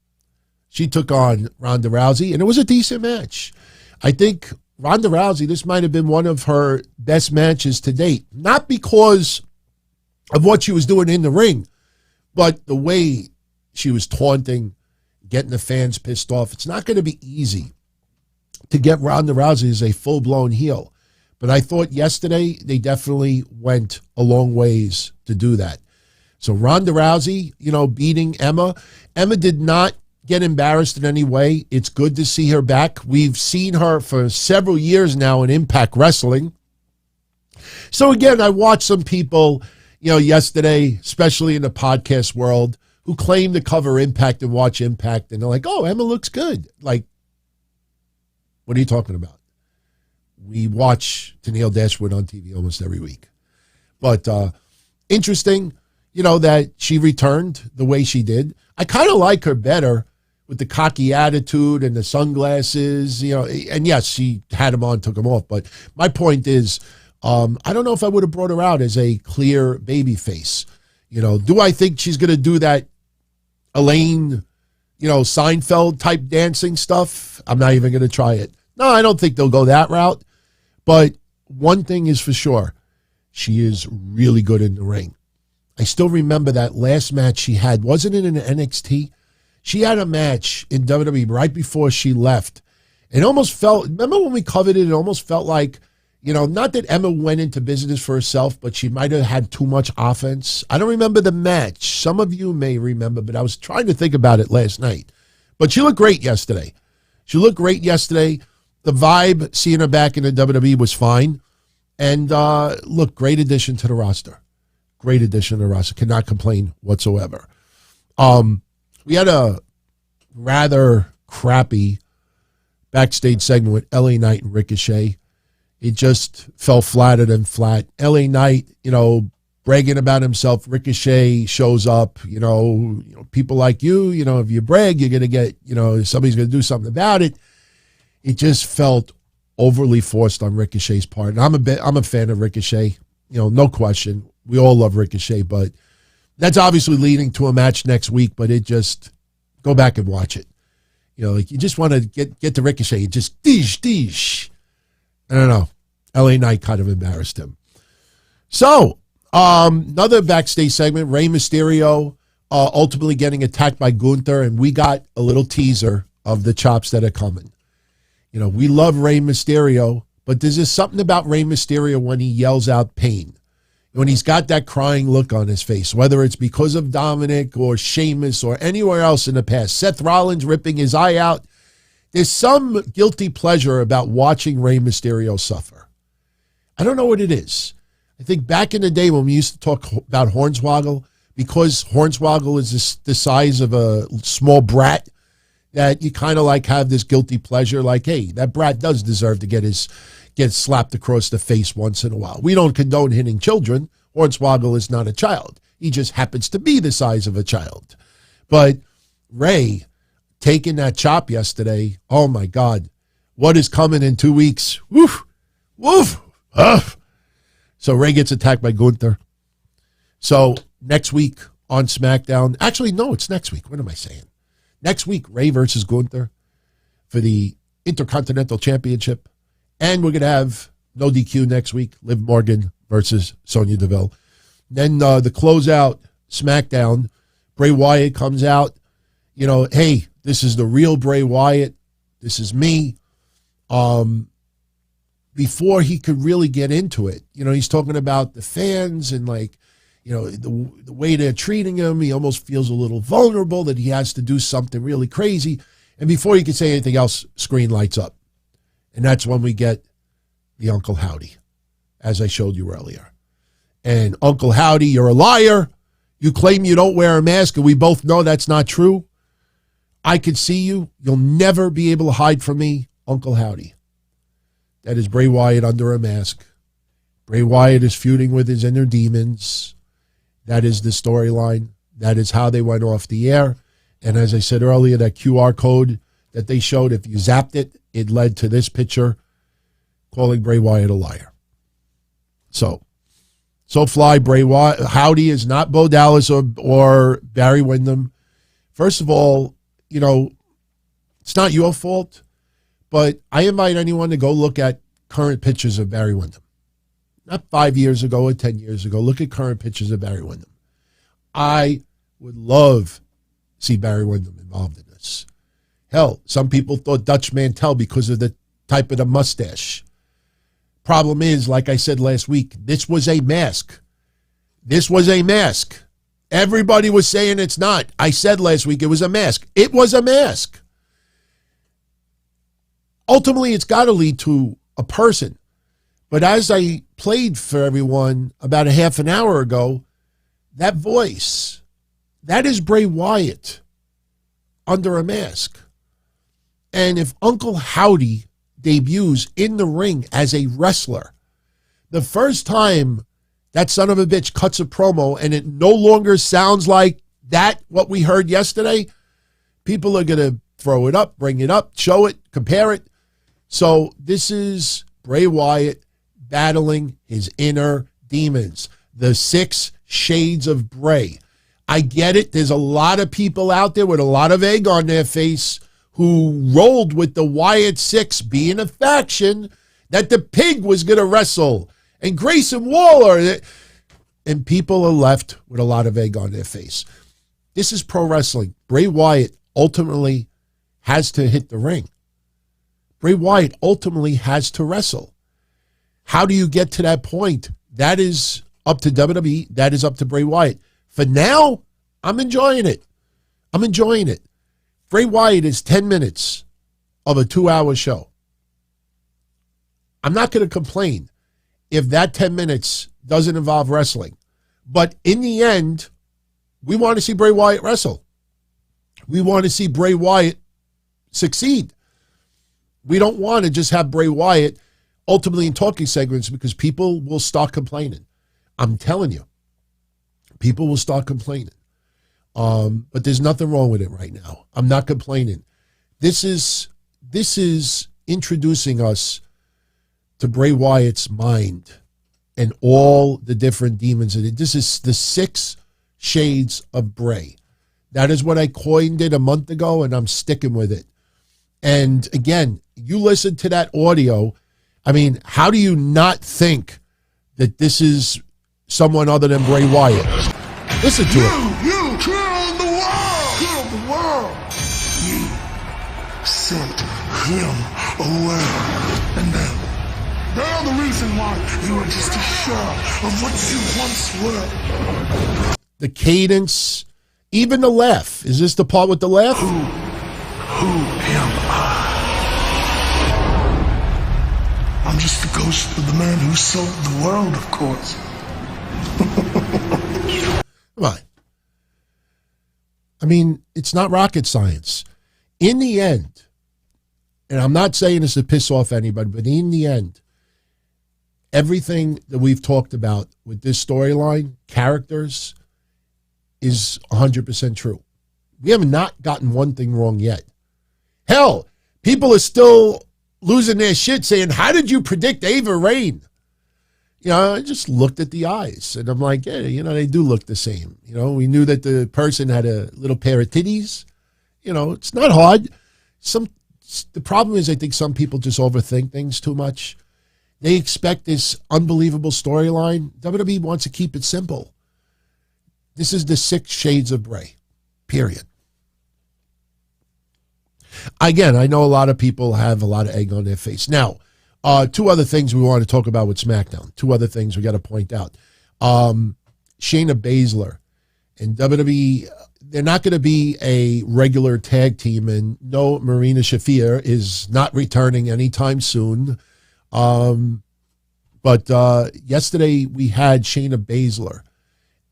She took on Ronda Rousey, and it was a decent match. I think Ronda Rousey, this might have been one of her best matches to date. Not because of what she was doing in the ring, but the way she was taunting, getting the fans pissed off. It's not going to be easy to get Ronda Rousey as a full-blown heel. But I thought yesterday they definitely went a long ways to do that. So Ronda Rousey, you know, beating Emma. Emma did not get embarrassed in any way. It's good to see her back. We've seen her for several years now in Impact Wrestling. So again, I watched some people, you know, yesterday, especially in the podcast world, who claim to cover Impact and watch Impact, and they're like, oh, Emma looks good. Like, what are you talking about? We watch Tenille Dashwood on TV almost every week. But interesting, you know, that she returned the way she did. I kind of like her better with the cocky attitude and the sunglasses, you know. And yes, she had them on, took them off. But my point is, I don't know if I would have brought her out as a clear baby face. You know, do I think she's going to do that Elaine Seinfeld type dancing stuff, I'm not even going to try it. No, I don't think they'll go that route. But one thing is for sure, she is really good in the ring. I still remember that last match she had. Wasn't it in NXT? She had a match in WWE right before she left. It almost felt, remember when we covered it, it almost felt like, not that Emma went into business for herself, but she might have had too much offense. I don't remember the match. Some of you may remember, but I was trying to think about it last night. But she looked great yesterday. The vibe, seeing her back in the WWE was fine. And look, great addition to the roster. Cannot complain whatsoever. We had a rather crappy backstage segment with LA Knight and Ricochet. It just fell flatter than flat. LA Knight, bragging about himself. Ricochet shows up, people like you, if you brag, you're going to get, somebody's going to do something about it. It just felt overly forced on Ricochet's part. And I'm a fan of Ricochet, no question. We all love Ricochet, but that's obviously leading to a match next week, but it just, go back and watch it. You just want to get to Ricochet. You just, deesh. I don't know. LA Knight kind of embarrassed him. So, another backstage segment, Rey Mysterio ultimately getting attacked by Gunther, and we got a little teaser of the chops that are coming. We love Rey Mysterio, but there's just something about Rey Mysterio when he yells out pain. When he's got that crying look on his face, whether it's because of Dominic or Sheamus or anywhere else in the past, Seth Rollins ripping his eye out, there's some guilty pleasure about watching Rey Mysterio suffer. I don't know what it is. I think back in the day when we used to talk about Hornswoggle, because Hornswoggle is the size of a small brat, that you kind of have this guilty pleasure, hey, that brat does deserve to get slapped across the face once in a while. We don't condone hitting children. Hornswoggle is not a child. He just happens to be the size of a child. But Ray taking that chop yesterday, oh my God, what is coming in 2 weeks? Woof, woof, huff. So Ray gets attacked by Gunther. So next week on SmackDown, actually, no, it's next week. What am I saying? Next week, Ray versus Gunther for the Intercontinental Championship. And we're going to have no DQ next week, Liv Morgan versus Sonya Deville. Then the closeout SmackDown, Bray Wyatt comes out. Hey, this is the real Bray Wyatt. This is me. Before he could really get into it, he's talking about the fans and the way they're treating him. He almost feels a little vulnerable that he has to do something really crazy. And before he could say anything else, screen lights up. And that's when we get the Uncle Howdy, as I showed you earlier. And Uncle Howdy, you're a liar. You claim you don't wear a mask, and we both know that's not true. I could see you. You'll never be able to hide from me, Uncle Howdy. That is Bray Wyatt under a mask. Bray Wyatt is feuding with his inner demons. That is the storyline. That is how they went off the air. And as I said earlier, that QR code that they showed, if you zapped it, it led to this picture calling Bray Wyatt a liar. So fly Bray Wyatt. Howdy is not Bo Dallas or Barry Windham. First of all, it's not your fault, but I invite anyone to go look at current pictures of Barry Windham. Not 5 years ago or 10 years ago. Look at current pictures of Barry Windham. I would love to see Barry Windham involved in this. Hell, some people thought Dutch Mantel because of the type of the mustache. Problem is, like I said last week, this was a mask. This was a mask. Everybody was saying it's not. I said last week it was a mask. It was a mask. Ultimately, it's got to lead to a person. But as I played for everyone about a half an hour ago, that voice, that is Bray Wyatt under a mask. And if Uncle Howdy debuts in the ring as a wrestler, the first time that son of a bitch cuts a promo and it no longer sounds like that, what we heard yesterday, people are going to throw it up, bring it up, show it, compare it. So this is Bray Wyatt battling his inner demons, the 6 shades of Bray. I get it. There's a lot of people out there with a lot of egg on their face who rolled with the Wyatt Six being a faction, that the pig was going to wrestle, and Grayson Waller. And people are left with a lot of egg on their face. This is pro wrestling. Bray Wyatt ultimately has to hit the ring. Bray Wyatt ultimately has to wrestle. How do you get to that point? That is up to WWE. That is up to Bray Wyatt. For now, I'm enjoying it. I'm enjoying it. Bray Wyatt is 10 minutes of a 2-hour show. I'm not going to complain if that 10 minutes doesn't involve wrestling. But in the end, we want to see Bray Wyatt wrestle. We want to see Bray Wyatt succeed. We don't want to just have Bray Wyatt ultimately in talking segments, because people will start complaining. I'm telling you, people will start complaining. But there's nothing wrong with it right now. I'm not complaining. This is introducing us to Bray Wyatt's mind and all the different demons in it. This is the 6 shades of Bray. That is what I coined it a month ago, and I'm sticking with it. And again, you listen to that audio. I mean, how do you not think that this is someone other than Bray Wyatt? Listen to it. You killed the world! Killed the world! You sent him away. And they're the reason why you were just a shell of what you once were. The cadence, even the laugh. Is this the part with the laugh? Who am I? I'm just the ghost of the man who sold the world, of course. Come on. I mean, it's not rocket science. In the end, and I'm not saying this to piss off anybody, but in the end, everything that we've talked about with this storyline, characters, is 100% true. We have not gotten one thing wrong yet. Hell, people are still losing their shit saying, how did you predict Ava Raine? You know, I just looked at the eyes and I'm like, yeah, you know, they do look the same. You know, we knew that the person had a little pair of titties. You know, it's not hard. The problem is I think some people just overthink things too much. They expect this unbelievable storyline. WWE wants to keep it simple. This is the 6 shades of Bray, period. Again, I know a lot of people have a lot of egg on their face. Now, 2 other things we want to talk about with SmackDown. 2 other things we got to point out. Shayna Baszler and WWE, they're not going to be a regular tag team, and no, Marina Shafir is not returning anytime soon. But yesterday we had Shayna Baszler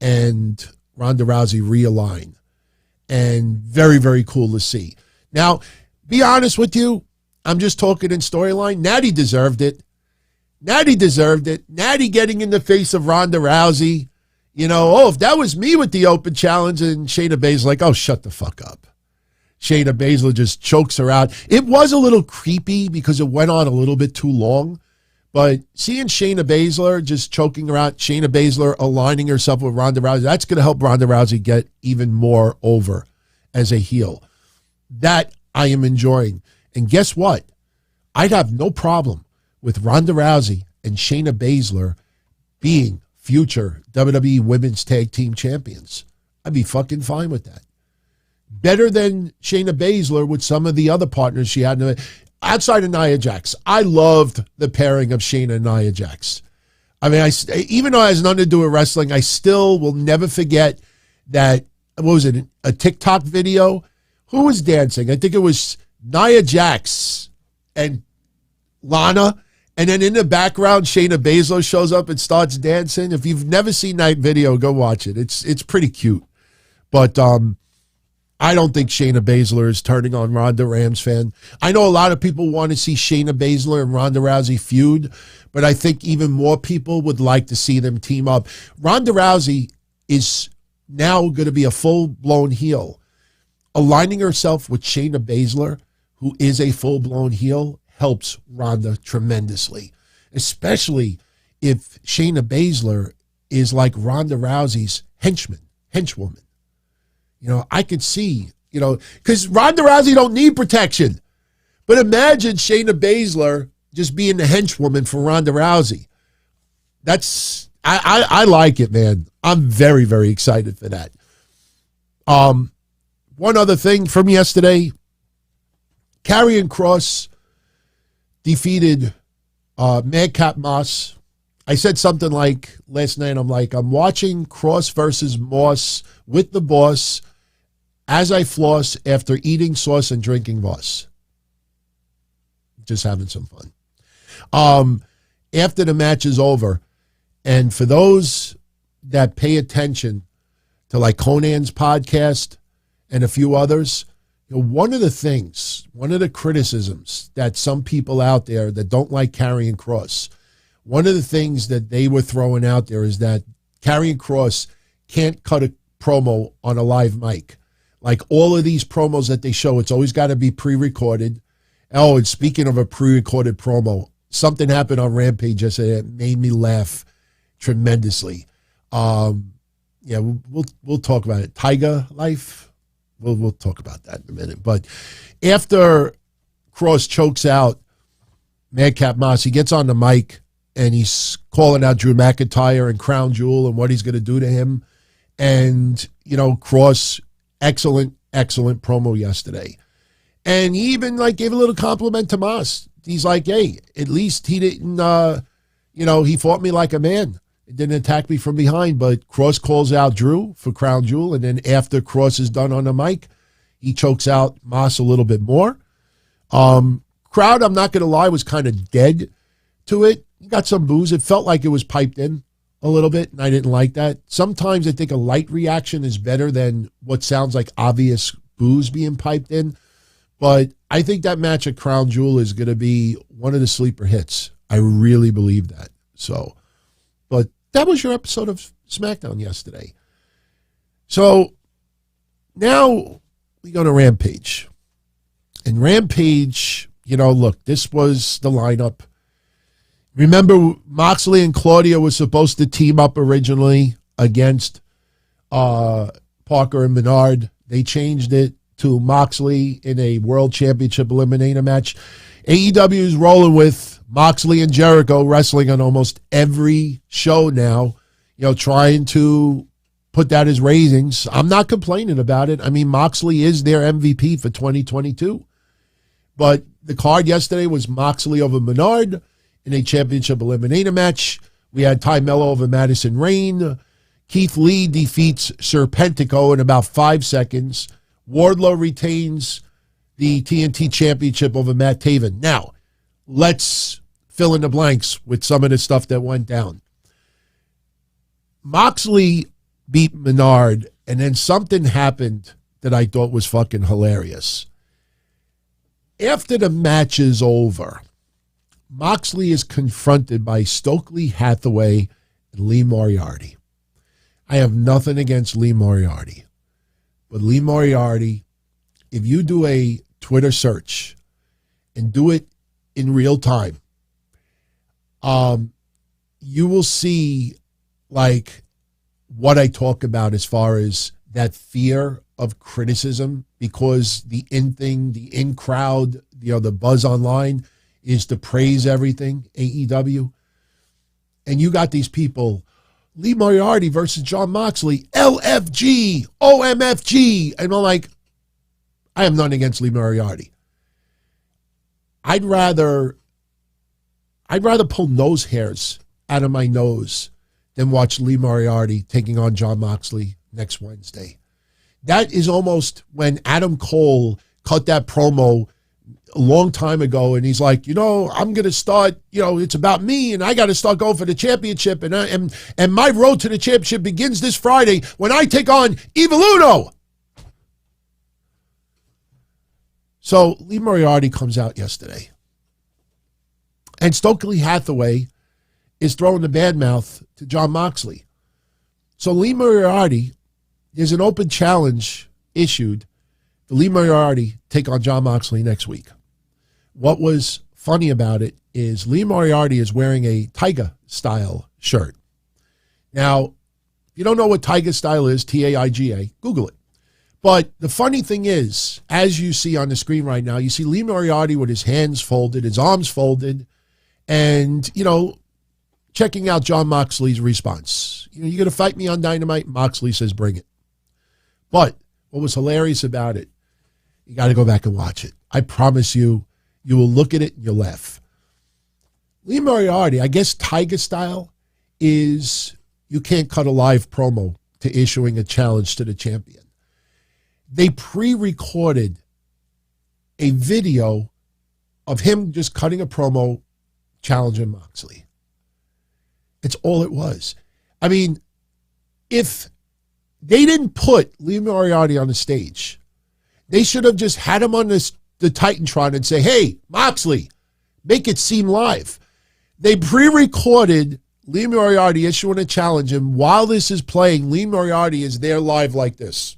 and Ronda Rousey realign, and very, very cool to see. Now, be honest with you, I'm just talking in storyline. Natty deserved it. Natty deserved it. Natty getting in the face of Ronda Rousey. You know, if that was me with the open challenge, and Shayna Baszler like, oh, shut the fuck up. Shayna Baszler just chokes her out. It was a little creepy because it went on a little bit too long. But seeing Shayna Baszler just choking her out, Shayna Baszler aligning herself with Ronda Rousey, that's going to help Ronda Rousey get even more over as a heel. That I am enjoying. And guess what? I'd have no problem with Ronda Rousey and Shayna Baszler being future WWE Women's Tag Team Champions. I'd be fucking fine with that. Better than Shayna Baszler with some of the other partners she had. Outside of Nia Jax, I loved the pairing of Shayna and Nia Jax. I mean, even though it has nothing to do with wrestling, I still will never forget that, what was it, a TikTok video? Who was dancing? I think it was Nia Jax and Lana. And then in the background, Shayna Baszler shows up and starts dancing. If you've never seen that video, go watch it. It's pretty cute. But I don't think Shayna Baszler is turning on Ronda, Rams fan. I know a lot of people want to see Shayna Baszler and Ronda Rousey feud, but I think even more people would like to see them team up. Ronda Rousey is now going to be a full-blown heel. Aligning herself with Shayna Baszler, who is a full-blown heel, helps Ronda tremendously, especially if Shayna Baszler is like Ronda Rousey's henchwoman. I could see, because Ronda Rousey don't need protection. But imagine Shayna Baszler just being the henchwoman for Ronda Rousey. I like it, man. I'm very, very excited for that. One other thing from yesterday, Karrion Kross defeated Madcap Moss. I said something like last night, I'm watching Kross versus Moss with the boss as I floss after eating sauce and drinking Voss. Just having some fun. After the match is over, and for those that pay attention to like Conan's podcast and a few others, one of the criticisms that some people out there that don't like Karrion Kross, one of the things that they were throwing out there is that Karrion Kross can't cut a promo on a live mic. Like all of these promos that they show, it's always got to be pre-recorded. Oh, and speaking of a pre-recorded promo, something happened on Rampage yesterday that made me laugh tremendously. Yeah, we'll talk about it. Tiger Life, we'll talk about that in a minute. But after Kross chokes out Madcap Moss, he gets on the mic and he's calling out Drew McIntyre and Crown Jewel and what he's going to do to him. And, Kross, excellent promo yesterday. And he even gave a little compliment to Moss. He's like, hey, at least he didn't, he fought me like a man. It didn't attack me from behind. But Kross calls out Drew for Crown Jewel. And then after Kross is done on the mic, he chokes out Moss a little bit more. Crowd, I'm not going to lie, was kind of dead to it. He got some boos. It felt like it was piped in a little bit, and I didn't like that. Sometimes I think a light reaction is better than what sounds like obvious boos being piped in. But I think that match at Crown Jewel is going to be one of the sleeper hits. I really believe that. So, but that was your episode of SmackDown yesterday. So now we go to Rampage. And Rampage, look, this was the lineup. Remember, Moxley and Claudia were supposed to team up originally against Parker and Menard. They changed it to Moxley in a World Championship Eliminator match. AEW is rolling with Moxley and Jericho wrestling on almost every show now, trying to put that as ratings. I'm not complaining about it. I mean, Moxley is their MVP for 2022. But the card yesterday was Moxley over Menard in a championship eliminator match. We had Ty Mello over Madison Rayne. Keith Lee defeats Serpentico in about 5 seconds. Wardlow retains the TNT championship over Matt Taven. Now, let's fill in the blanks with some of the stuff that went down. Moxley beat Menard, and then something happened that I thought was fucking hilarious. After the match is over, Moxley is confronted by Stokely Hathaway and Lee Moriarty. I have nothing against Lee Moriarty. But Lee Moriarty, if you do a Twitter search and do it in real time, you will see what I talk about as far as that fear of criticism, because the in crowd, the buzz online is to praise everything, AEW. And you got these people, Lee Moriarty versus Jon Moxley, LFG, OMFG. And I'm like, I have nothing against Lee Moriarty. I'd rather pull nose hairs out of my nose than watch Lee Moriarty taking on Jon Moxley next Wednesday. That is almost when Adam Cole cut that promo a long time ago, and he's like, I'm going to start, it's about me, and I got to start going for the championship, and my road to the championship begins this Friday when I take on Evil Uno. So Lee Moriarty comes out yesterday, and Stokely Hathaway is throwing the bad mouth to Jon Moxley. So Lee Moriarty, there's an open challenge issued for Lee Moriarty take on Jon Moxley next week. What was funny about it is Lee Moriarty is wearing a Tiger-style shirt. Now, if you don't know what Tiger style is, Taiga, Google it. But the funny thing is, as you see on the screen right now, you see Lee Moriarty with his hands folded, his arms folded, and, checking out Jon Moxley's response. You're going to fight me on Dynamite? Moxley says, bring it. But what was hilarious about it, you got to go back and watch it. I promise you, you will look at it and you'll laugh. Lee Moriarty, I guess Tiger style, is you can't cut a live promo to issuing a challenge to the champion. They pre-recorded a video of him just cutting a promo challenging Moxley. It's all it was. I mean, if they didn't put Lee Moriarty on the stage, they should have just had him on the Titantron and say, hey, Moxley, make it seem live. They pre-recorded Lee Moriarty issuing a challenge, and while this is playing, Lee Moriarty is there live like this.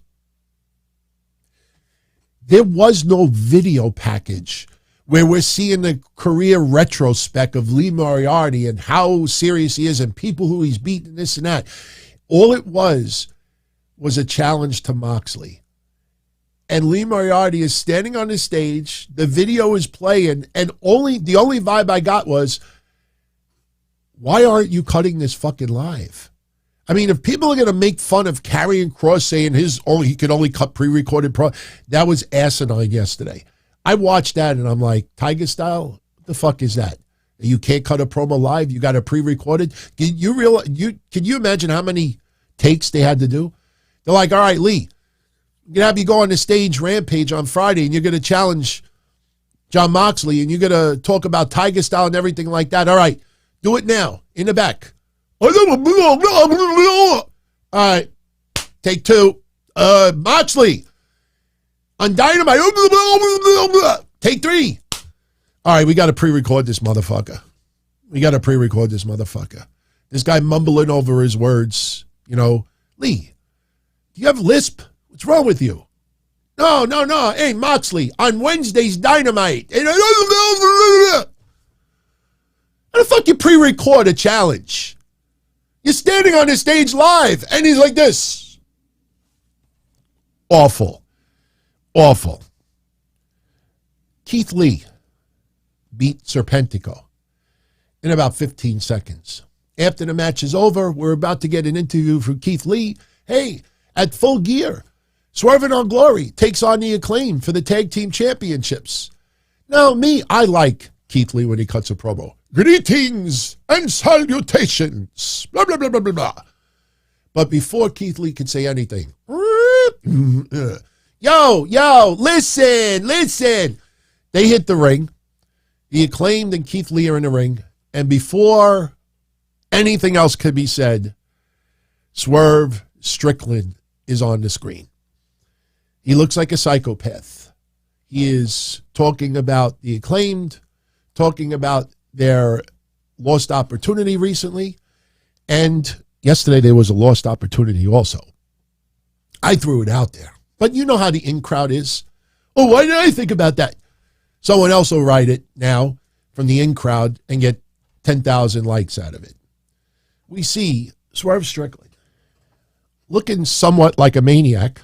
There was no video package where we're seeing the career retrospect of Lee Moriarty and how serious he is and people who he's beaten, this and that. All it was a challenge to Moxley. And Lee Moriarty is standing on the stage, the video is playing, and the only vibe I got was, why aren't you cutting this fucking live? I mean, if people are going to make fun of Karrion Kross saying he could only cut pre-recorded that was asinine yesterday. I watched that and I'm like, Tiger style? What the fuck is that? You can't cut a promo live? You got a pre-recorded? Can you imagine how many takes they had to do? They're like, all right, Lee, I'm going to have you go on the stage Rampage on Friday and you're going to challenge Jon Moxley and you're going to talk about Tiger style and everything like that. All right, do it now, in the back. All right, take two. Moxley on Dynamite. Take three. All right, we got to pre-record this motherfucker. This guy mumbling over his words. Lee, do you have lisp? What's wrong with you? No. Hey, Moxley, on Wednesday's Dynamite. How the fuck you pre-record a challenge? You're standing on the stage live, and he's like this. Awful. Keith Lee beat Serpentico in about 15 seconds. After the match is over, we're about to get an interview from Keith Lee. Hey, at Full Gear, Swerving on Glory takes on the Acclaim for the Tag Team Championships. Now, I like Keith Lee when he cuts a promo. Greetings and salutations. Blah, blah, blah, blah, blah, blah. But before Keith Lee could say anything, yo, listen. They hit the ring. The Acclaimed and Keith Lee are in the ring. And before anything else could be said, Swerve Strickland is on the screen. He looks like a psychopath. He is talking about the Acclaimed, talking about their lost opportunity recently. And yesterday there was a lost opportunity also. I threw it out there. But you know how the in-crowd is. Oh, why did I think about that? Someone else will write it now from the in-crowd and get 10,000 likes out of it. We see Swerve Strickland looking somewhat like a maniac,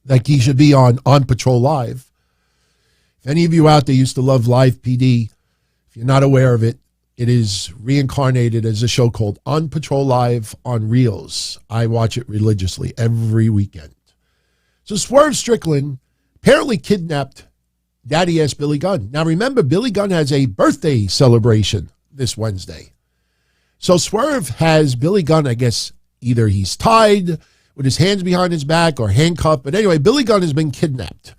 like he should be on Patrol Live. If any of you out there used to love Live PD, if you're not aware of it, it is reincarnated as a show called On Patrol Live on Reels. I watch it religiously every weekend. So Swerve Strickland apparently kidnapped Daddy-ass Billy Gunn. Now remember, Billy Gunn has a birthday celebration this Wednesday. So Swerve has Billy Gunn, I guess, either he's tied with his hands behind his back or handcuffed. But anyway, Billy Gunn has been kidnapped.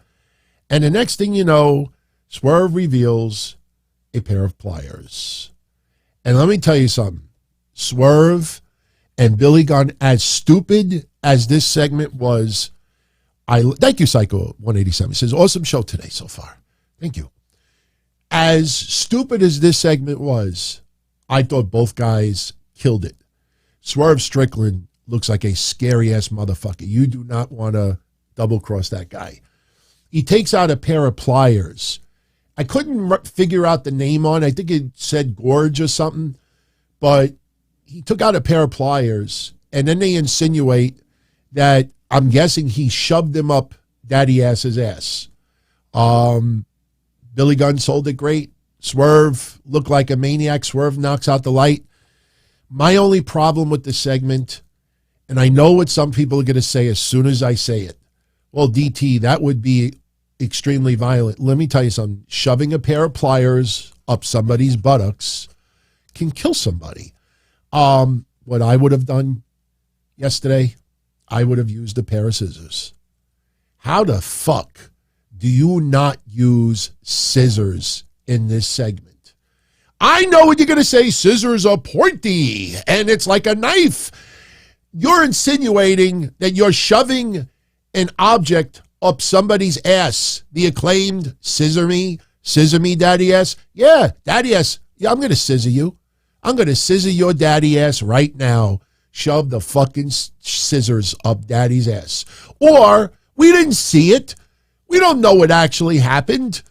And the next thing you know, Swerve reveals a pair of pliers. And let me tell you something. Swerve and Billy Gunn, as stupid as this segment was, thank you, Psycho 187. Says, awesome show today so far. Thank you. As stupid as this segment was, I thought both guys killed it. Swerve Strickland looks like a scary-ass motherfucker. You do not want to double-cross that guy. He takes out a pair of pliers. I couldn't figure out the name on it. I think it said Gorge or something. But he took out a pair of pliers, and then they insinuate that I'm guessing he shoved him up Daddy Ass's ass. Billy Gunn sold it great. Swerve looked like a maniac. Swerve knocks out the light. My only problem with the segment, and I know what some people are going to say as soon as I say it. Well, DT, that would be extremely violent. Let me tell you something. Shoving a pair of pliers up somebody's buttocks can kill somebody. What I would have done yesterday, I would have used a pair of scissors. How the fuck do you not use scissors in this segment? I know what you're going to say. Scissors are pointy and it's like a knife. You're insinuating that you're shoving an object up somebody's ass. The acclaimed scissor me daddy ass. Yeah, daddy ass. Yeah, I'm going to scissor you. I'm going to scissor your daddy ass right now. Shove the fucking scissors up daddy's ass. Or we didn't see it. We don't know what actually happened.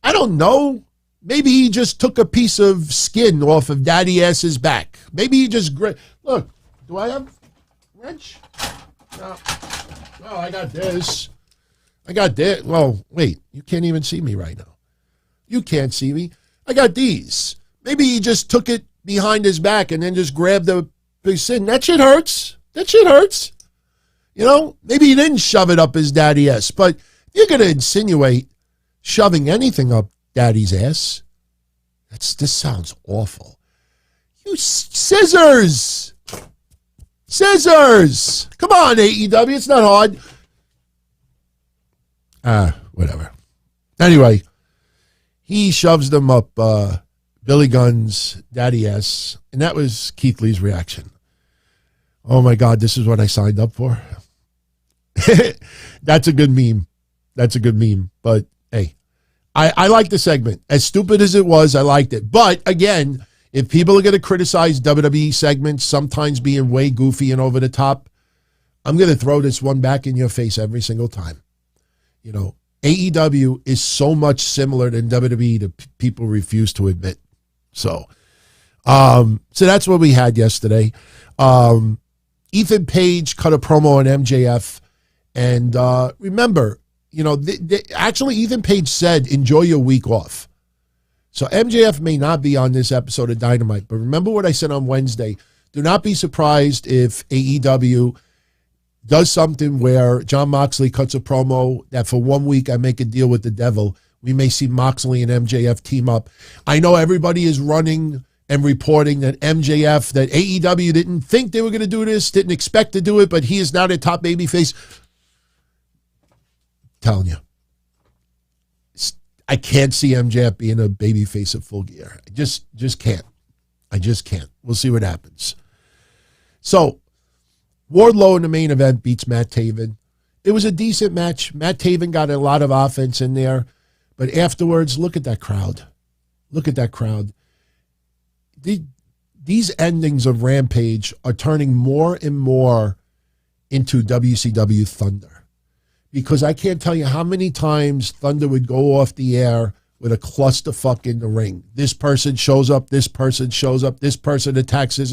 I don't know. Maybe he just took a piece of skin off of daddy ass's back. Maybe he just... Look, do I have wrench? No. Oh, I got this. I got this. Well, wait. You can't even see me right now. You can't see me. I got these. Maybe he just took it behind his back and then just grabbed the big sin. That shit hurts. That shit hurts. You know, maybe he didn't shove it up his daddy ass, but you're going to insinuate shoving anything up daddy's ass. This sounds awful. You scissors. Scissors. Come on, AEW. It's not hard. Whatever. Anyway, he shoves them up Billy Gunn's daddy ass, and that was Keith Lee's reaction. Oh my God, this is what I signed up for. That's a good meme. That's a good meme. But hey, I like the segment. As stupid as it was, I liked it. But again, if people are going to criticize WWE segments sometimes being way goofy and over the top, I'm going to throw this one back in your face every single time. You know, AEW is so much similar than WWE that people refuse to admit. So that's what we had yesterday. Ethan Page cut a promo on MJF. And remember, you know, actually Ethan Page said, enjoy your week off. So MJF may not be on this episode of Dynamite, but remember what I said on Wednesday. Do not be surprised if AEW does something where Jon Moxley cuts a promo that for 1 week I make a deal with the devil. We may see Moxley and MJF team up. I know everybody is running and reporting that MJF, that AEW didn't think they were going to do this, didn't expect to do it, but he is now their top babyface. Telling you, I can't see MJF being a babyface at Full Gear. I just can't. I just can't. We'll see what happens. So, Wardlow in the main event beats Matt Taven. It was a decent match. Matt Taven got a lot of offense in there, but afterwards, look at that crowd. Look at that crowd. These endings of Rampage are turning more and more into WCW Thunder. Because I can't tell you how many times Thunder would go off the air with a clusterfuck in the ring. This person shows up, this person shows up, this person attacks his...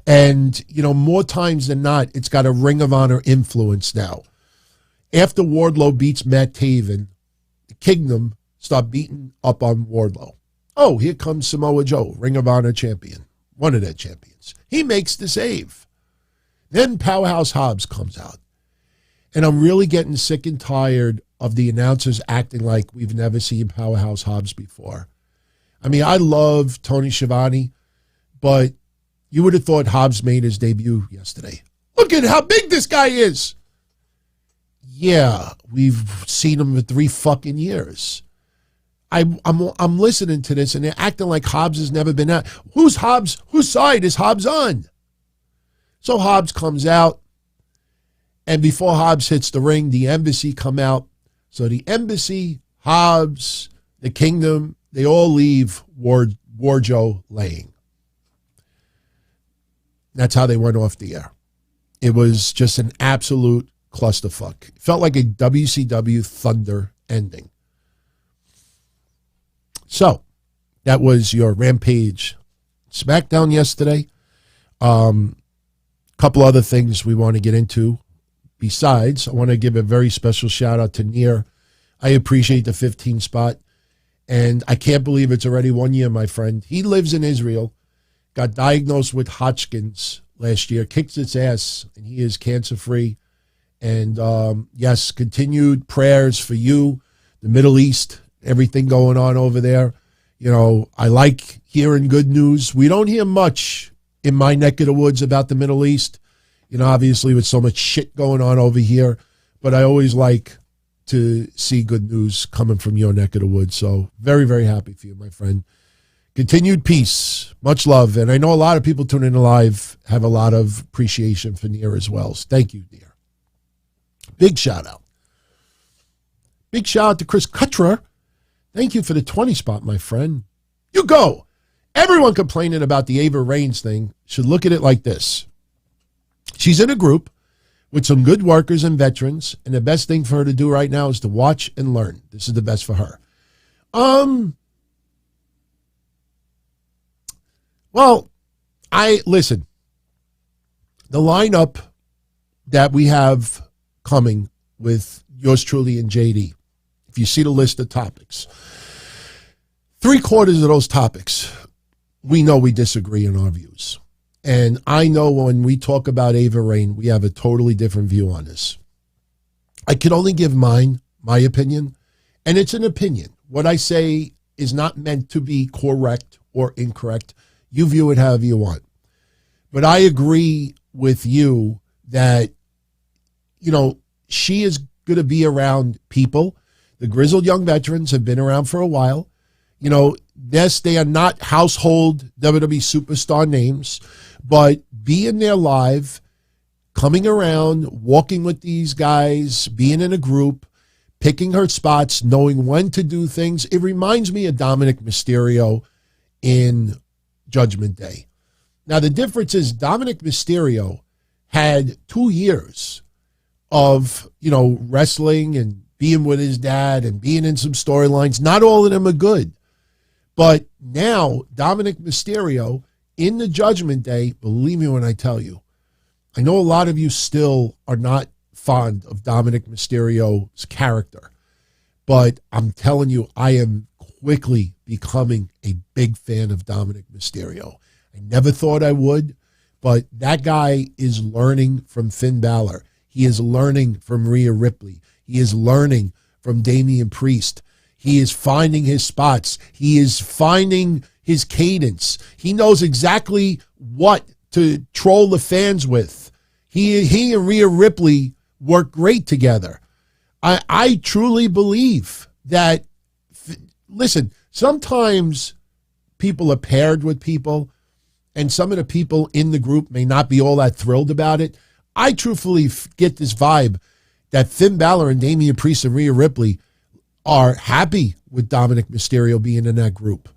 and, you know, more times than not, it's got a Ring of Honor influence now. After Wardlow beats Matt Taven, the Kingdom start beating up on Wardlow. Oh, here comes Samoa Joe, Ring of Honor champion, one of their champions. He makes the save. Then Powerhouse Hobbs comes out. And I'm really getting sick and tired of the announcers acting like we've never seen Powerhouse Hobbs before. I mean, I love Tony Schiavone, but you would have thought Hobbs made his debut yesterday. Look at how big this guy is. Yeah, we've seen him for 3 fucking years. I'm listening to this, and they're acting like Hobbs has never been out. Who's Hobbs? Whose side is Hobbs on? So Hobbs comes out. And before Hobbs hits the ring, the Embassy come out. So the Embassy, Hobbs, the Kingdom, they all leave Wardlow laying. That's how they went off the air. It was just an absolute clusterfuck. It felt like a WCW Thunder ending. So that was your Rampage SmackDown yesterday. Couple other things we want to get into Besides, I want to give a very special shout out to Neer. I appreciate the 15 spot. And I can't believe it's already 1 year, my friend. He lives in Israel, got diagnosed with Hodgkin's last year, kicked its ass, and he is cancer-free. And yes, continued prayers for you, the Middle East, everything going on over there. You know, I like hearing good news. We don't hear much in my neck of the woods about the Middle East, you know, obviously with so much shit going on over here. But I always like to see good news coming from your neck of the woods. So very, very happy for you, my friend. Continued peace. Much love. And I know a lot of people tuning in live have a lot of appreciation for Neer as well. So thank you, Neer. Big shout out. Big shout out to Chris Cutrer. Thank you for the 20 spot, my friend. You go. Everyone complaining about the Ava Reigns thing should look at it like this. She's in a group with some good workers and veterans, and the best thing for her to do right now is to watch and learn. This is the best for her. Well, listen. The lineup that we have coming with yours truly and JD, if you see the list of topics, 3/4 of those topics, we know we disagree in our views. And I know when we talk about Ava Raine, we have a totally different view on this. I can only give my opinion, and it's an opinion. What I say is not meant to be correct or incorrect. You view it however you want. But I agree with you that, you know, she is going to be around people. The grizzled young veterans have been around for a while. You know, yes, they are not household WWE superstar names, but being there live, coming around, walking with these guys, being in a group, picking her spots, knowing when to do things. It reminds me of Dominic Mysterio in Judgment Day. Now, the difference is Dominic Mysterio had 2 years of, you know, wrestling and being with his dad and being in some storylines. Not all of them are good. But now, Dominic Mysterio in the Judgment Day, believe me when I tell you, I know a lot of you still are not fond of Dominic Mysterio's character, but I'm telling you, I am quickly becoming a big fan of Dominic Mysterio. I never thought I would, but that guy is learning from Finn Balor. He is learning from Rhea Ripley. He is learning from Damian Priest. He is finding his spots. He is finding his cadence. He knows exactly what to troll the fans with. He and Rhea Ripley work great together. I truly believe that, listen, sometimes people are paired with people, and some of the people in the group may not be all that thrilled about it. I truthfully get this vibe that Finn Balor and Damian Priest and Rhea Ripley are happy with Dominic Mysterio being in that group.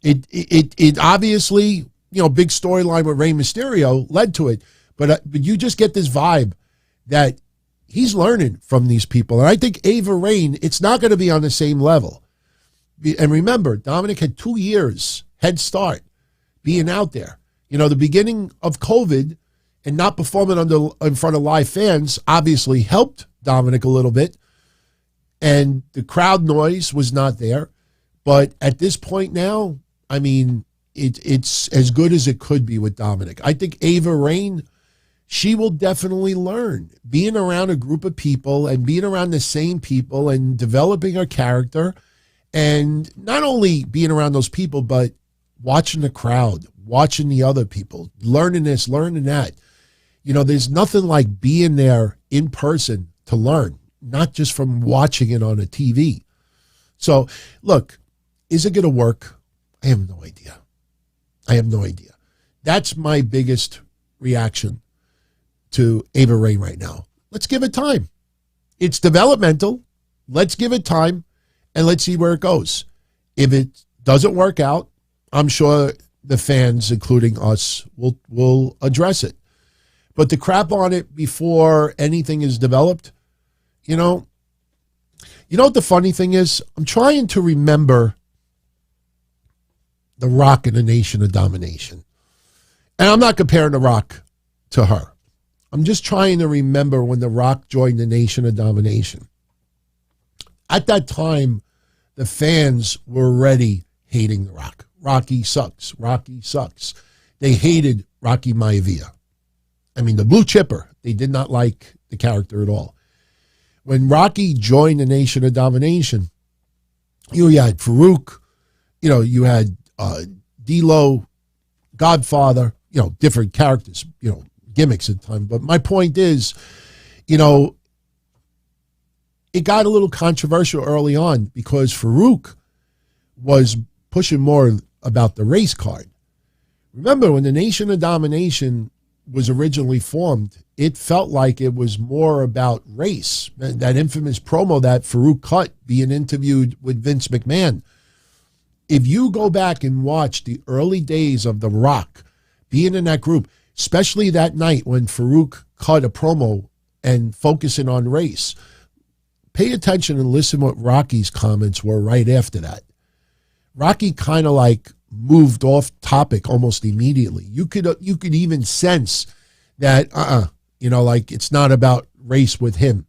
It obviously, you know, big storyline with Rey Mysterio led to it, but you just get this vibe that he's learning from these people. And I think Ava Raine, it's not going to be on the same level. And remember, Dominic had 2 years head start being out there. You know, the beginning of COVID and not performing in front of live fans obviously helped Dominic a little bit. And the crowd noise was not there. But at this point now, I mean, it's as good as it could be with Dominic. I think Ava Raine, she will definitely learn. Being around a group of people and being around the same people and developing her character, and not only being around those people, but watching the crowd, watching the other people, learning this, learning that. You know, there's nothing like being there in person to learn, not just from watching it on a TV. So, look, is it going to work? I have no idea. I have no idea. That's my biggest reaction to Ava Raine right now. Let's give it time. It's developmental. Let's give it time, and let's see where it goes. If it doesn't work out, I'm sure the fans, including us, will address it. But to crap on it before anything is developed, you know what the funny thing is? I'm trying to remember The Rock in the Nation of Domination. And I'm not comparing The Rock to her. I'm just trying to remember when The Rock joined the Nation of Domination. At that time, the fans were already hating The Rock. Rocky sucks. Rocky sucks. They hated Rocky Maivia. I mean, the Blue Chipper, they did not like the character at all. When Rocky joined the Nation of Domination, you had Farouk, you had D-Lo, Godfather, different characters, gimmicks at the time. But my point is, it got a little controversial early on because Farouk was pushing more about the race card. Remember, when the Nation of Domination was originally formed, it felt like it was more about race. That infamous promo that Farouk cut being interviewed with Vince McMahon. If you go back and watch the early days of The Rock being in that group, especially that night when Farouk cut a promo and focusing on race, pay attention and listen what Rocky's comments were right after that. Rocky kind of like moved off topic almost immediately. You could even sense that like it's not about race with him.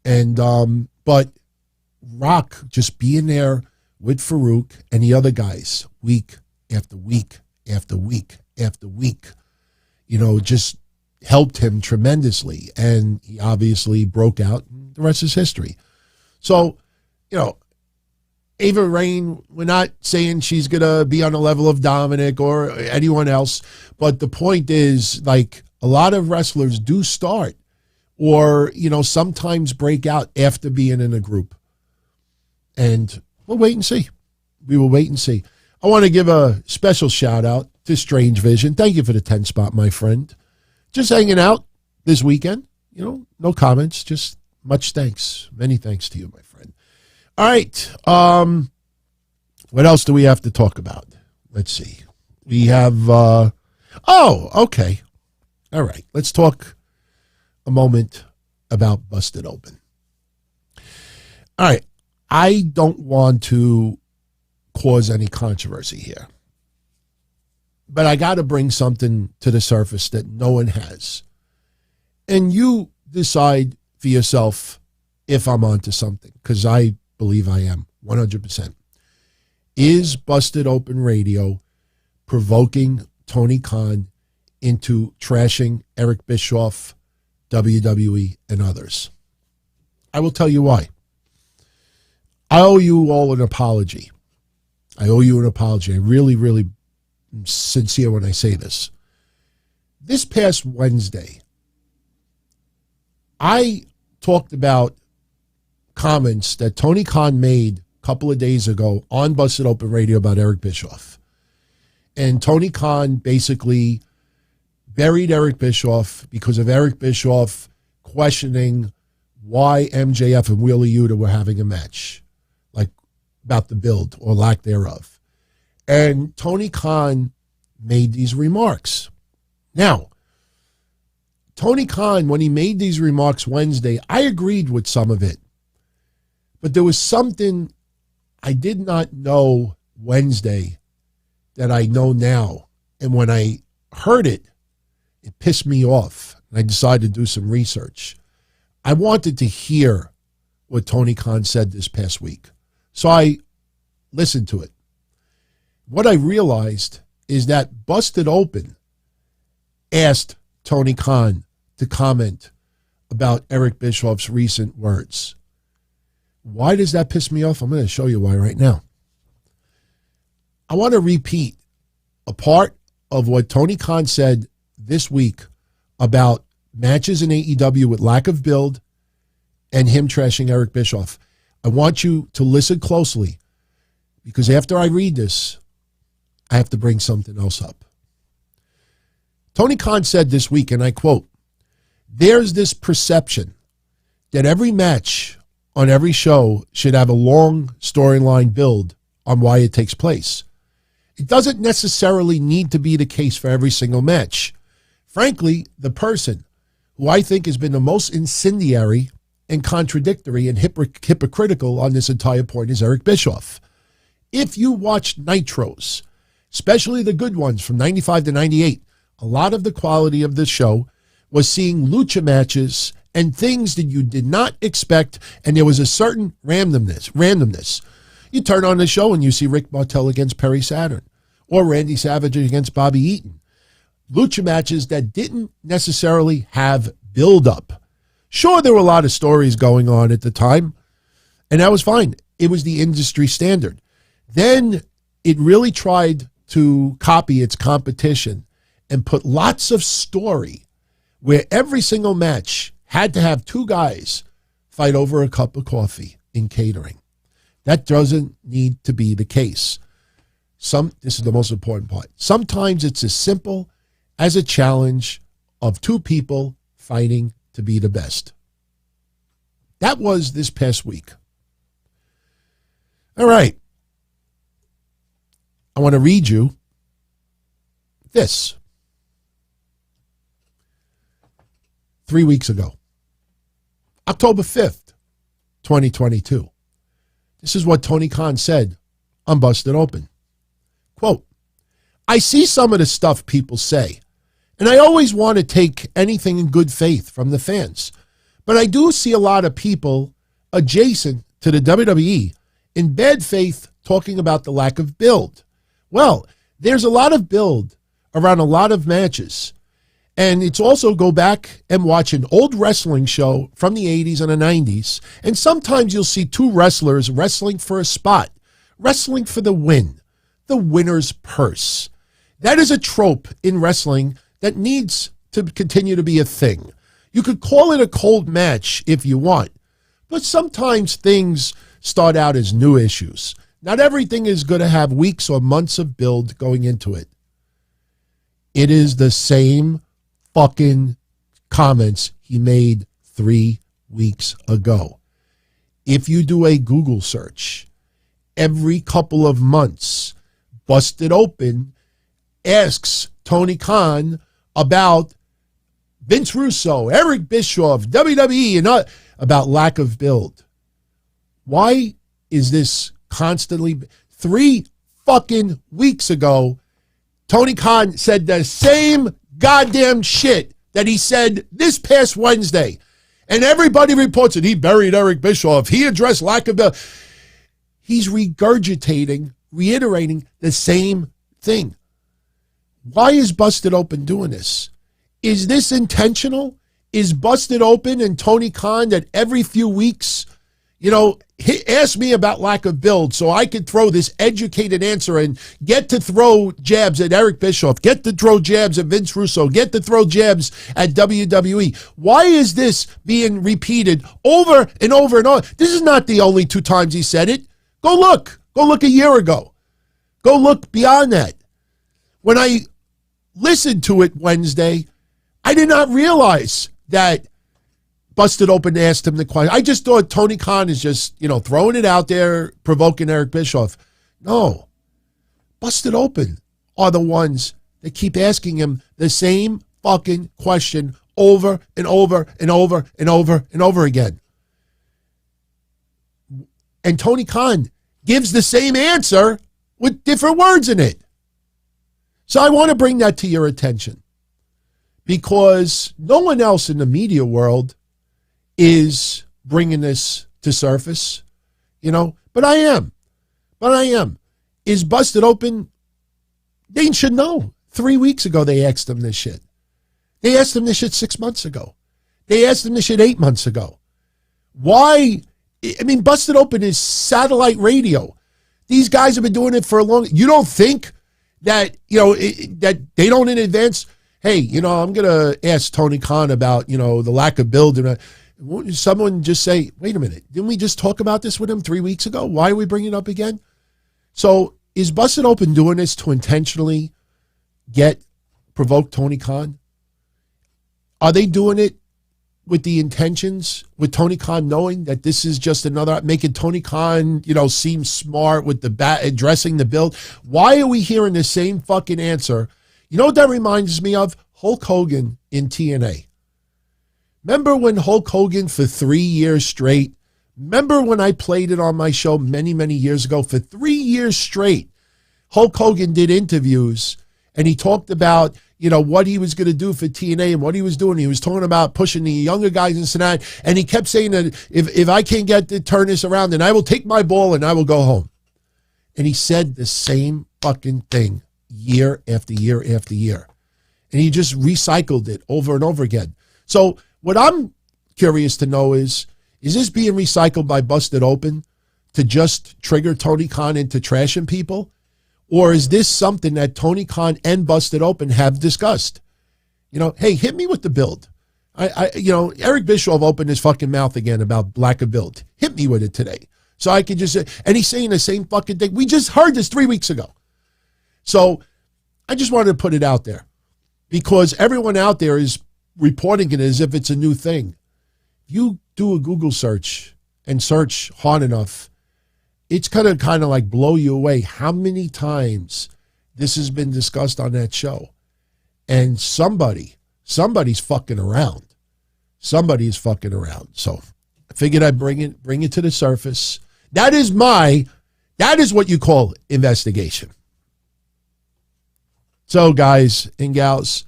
And but Rock just being there with Farouk and the other guys week after week after week after week, just helped him tremendously. And he obviously broke out. The rest is history. So, Ava Raine, we're not saying she's going to be on the level of Dominic or anyone else, but the point is, like, a lot of wrestlers do start or, sometimes break out after being in a group. And we'll wait and see. We will wait and see. I want to give a special shout out to Strange Vision. Thank you for the 10 spot, my friend. Just hanging out this weekend. No comments, just much thanks. Many thanks to you, my friend. All right. What else do we have to talk about? Let's see. We have, okay. All right. Let's talk a moment about Busted Open. All right. I don't want to cause any controversy here, but I got to bring something to the surface that no one has. And you decide for yourself if I'm onto something, because I believe I am 100%. Is Busted Open Radio provoking Tony Khan into trashing Eric Bischoff, WWE, and others? I will tell you why. I owe you all an apology. I owe you an apology. I really, really am sincere when I say this. This past Wednesday, I talked about comments that Tony Khan made a couple of days ago on Busted Open Radio about Eric Bischoff. And Tony Khan basically buried Eric Bischoff because of Eric Bischoff questioning why MJF and Wheeler Yuta were having a match, like about the build or lack thereof. And Tony Khan made these remarks. Now, Tony Khan, when he made these remarks Wednesday, I agreed with some of it. But there was something I did not know Wednesday that I know now. And when I heard it, it pissed me off. And I decided to do some research. I wanted to hear what Tony Khan said this past week. So I listened to it. What I realized is that Busted Open asked Tony Khan to comment about Eric Bischoff's recent words. Why does that piss me off? I'm going to show you why right now. I want to repeat a part of what Tony Khan said this week about matches in AEW with lack of build and him trashing Eric Bischoff. I want you to listen closely because after I read this, I have to bring something else up. Tony Khan said this week, and I quote, "There's this perception that every match on every show should have a long storyline build on why it takes place. It doesn't necessarily need to be the case for every single match. Frankly, the person who I think has been the most incendiary and contradictory and hypocritical on this entire point is Eric Bischoff. If you watch Nitros, especially the good ones from 95 to 98, a lot of the quality of this show was seeing lucha matches and things that you did not expect, and there was a certain randomness. You turn on the show and you see Rick Martel against Perry Saturn, or Randy Savage against Bobby Eaton. Lucha matches that didn't necessarily have build-up. Sure, there were a lot of stories going on at the time, and that was fine. It was the industry standard. Then it really tried to copy its competition and put lots of story where every single match had to have two guys fight over a cup of coffee in catering. That doesn't need to be the case. This is the most important part. Sometimes it's as simple as a challenge of two people fighting to be the best. That was this past week. All right. I want to read you this. 3 weeks ago, October 5th, 2022. This is what Tony Khan said on Busted Open. Quote, I see some of the stuff people say, and I always want to take anything in good faith from the fans. But I do see a lot of people adjacent to the WWE in bad faith talking about the lack of build. Well, there's a lot of build around a lot of matches. And it's also go back and watch an old wrestling show from the 80s and the 90s. And sometimes you'll see two wrestlers wrestling for a spot, wrestling for the win, the winner's purse. That is a trope in wrestling that needs to continue to be a thing. You could call it a cold match if you want, but sometimes things start out as new issues. Not everything is going to have weeks or months of build going into it. It is the same fucking comments he made 3 weeks ago. If you do a Google search, every couple of months, Busted Open asks Tony Khan about Vince Russo, Eric Bischoff, WWE, and about lack of build. Why is this constantly? 3 fucking weeks ago, Tony Khan said the same goddamn shit that he said this past Wednesday. And everybody reports it. He buried Eric Bischoff. He addressed lack of build. He's regurgitating, reiterating the same thing. Why is Busted Open doing this? Is this intentional? Is Busted Open and Tony Khan that every few weeks, ask me about lack of build so I could throw this educated answer and get to throw jabs at Eric Bischoff, get to throw jabs at Vince Russo, get to throw jabs at WWE? Why is this being repeated over and over and over? This is not the only 2 times he said it. Go look. Go look a year ago. Go look beyond that. When I listened to it Wednesday, I did not realize that Busted Open asked him the question. I just thought Tony Khan is just, throwing it out there, provoking Eric Bischoff. No. Busted Open are the ones that keep asking him the same fucking question over and over and over and over and over again. And Tony Khan gives the same answer with different words in it. So I want to bring that to your attention because no one else in the media world is bringing this to surface, but I am. Is Busted Open? They should know. 3 weeks ago, they asked him this shit. They asked him this shit 6 months ago. They asked him this shit 8 months ago. Why? Busted Open is satellite radio. These guys have been doing it for a long. You don't think that, that they don't in advance, hey, I'm going to ask Tony Khan about, the lack of build. And won't someone just say, wait a minute, didn't we just talk about this with him 3 weeks ago? Why are we bringing it up again? So is Busted Open doing this to intentionally provoke Tony Khan? Are they doing it with the intentions, with Tony Khan knowing that this is just another, making Tony Khan, seem smart with addressing the build? Why are we hearing the same fucking answer? You know what that reminds me of? Hulk Hogan in TNA. Remember when Hulk Hogan for 3 years straight, remember when I played it on my show many, many years ago? For 3 years straight, Hulk Hogan did interviews And he talked about, you know, what he was going to do for TNA and what he was doing. He was talking about pushing the younger guys and that. And he kept saying that if I can't get to turn this around, then I will take my ball and I will go home. And he said the same fucking thing year after year after year. And he just recycled it over and over again. So what I'm curious to know is this being recycled by Busted Open to just trigger Tony Khan into trashing people? Or is this something that Tony Khan and Busted Open have discussed? You know, hey, hit me with the build. Eric Bischoff opened his fucking mouth again about lack of build. Hit me with it today. So I could just say, and he's saying the same fucking thing. We just heard this 3 weeks ago. So I just wanted to put it out there because everyone out there is reporting it as if it's a new thing. If you do a Google search and search hard enough, it's going to kind of like blow you away how many times this has been discussed on that show. And somebody's fucking around. Somebody is fucking around. So I figured I'd bring it to the surface. That is what you call investigation. So guys and gals,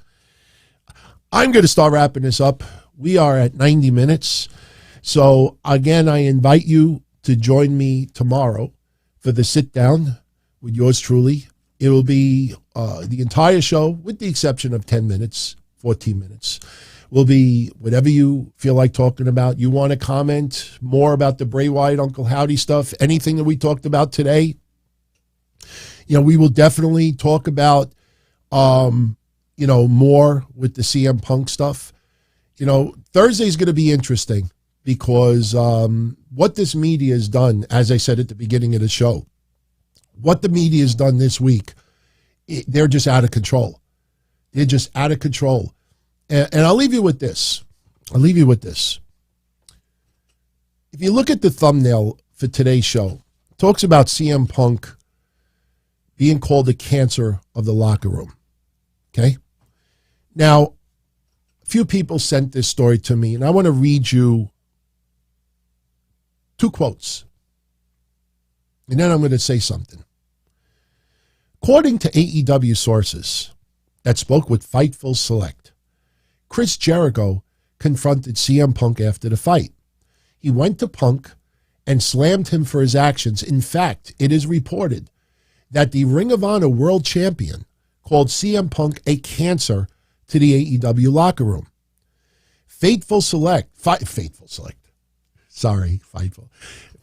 I'm going to start wrapping this up. We are at 90 minutes. So again, I invite you to join me tomorrow for the sit down with yours truly. It will be the entire show, with the exception of 10 minutes, 14 minutes, will be whatever you feel like talking about. You want to comment more about the Bray Wyatt, Uncle Howdy stuff, anything that we talked about today. You know, we will definitely talk about, more with the CM Punk stuff. You know, Thursday's going to be interesting. Because what this media has done, as I said at the beginning of the show, what the media has done this week, they're just out of control. They're just out of control. And I'll leave you with this. If you look at the thumbnail for today's show, it talks about CM Punk being called the cancer of the locker room. Okay? Now, a few people sent this story to me, and I want to read you 2 quotes. And then I'm going to say something. According to AEW sources that spoke with Fightful Select, Chris Jericho confronted CM Punk after the fight. He went to Punk and slammed him for his actions. In fact, it is reported that the Ring of Honor World Champion called CM Punk a cancer to the AEW locker room. Fightful Select. Sorry, Fightful.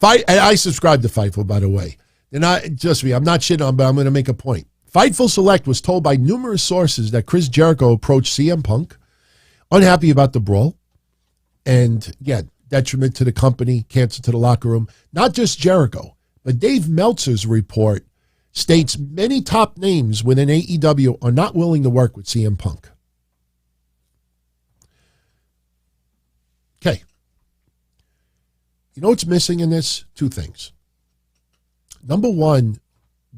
I subscribe to Fightful, by the way. They're not just me. I'm not shitting on, but I'm going to make a point. Fightful Select was told by numerous sources that Chris Jericho approached CM Punk, unhappy about the brawl, and again, detriment to the company, cancer to the locker room. Not just Jericho, but Dave Meltzer's report states many top names within AEW are not willing to work with CM Punk. Okay. You know what's missing in this? 2 things. Number one,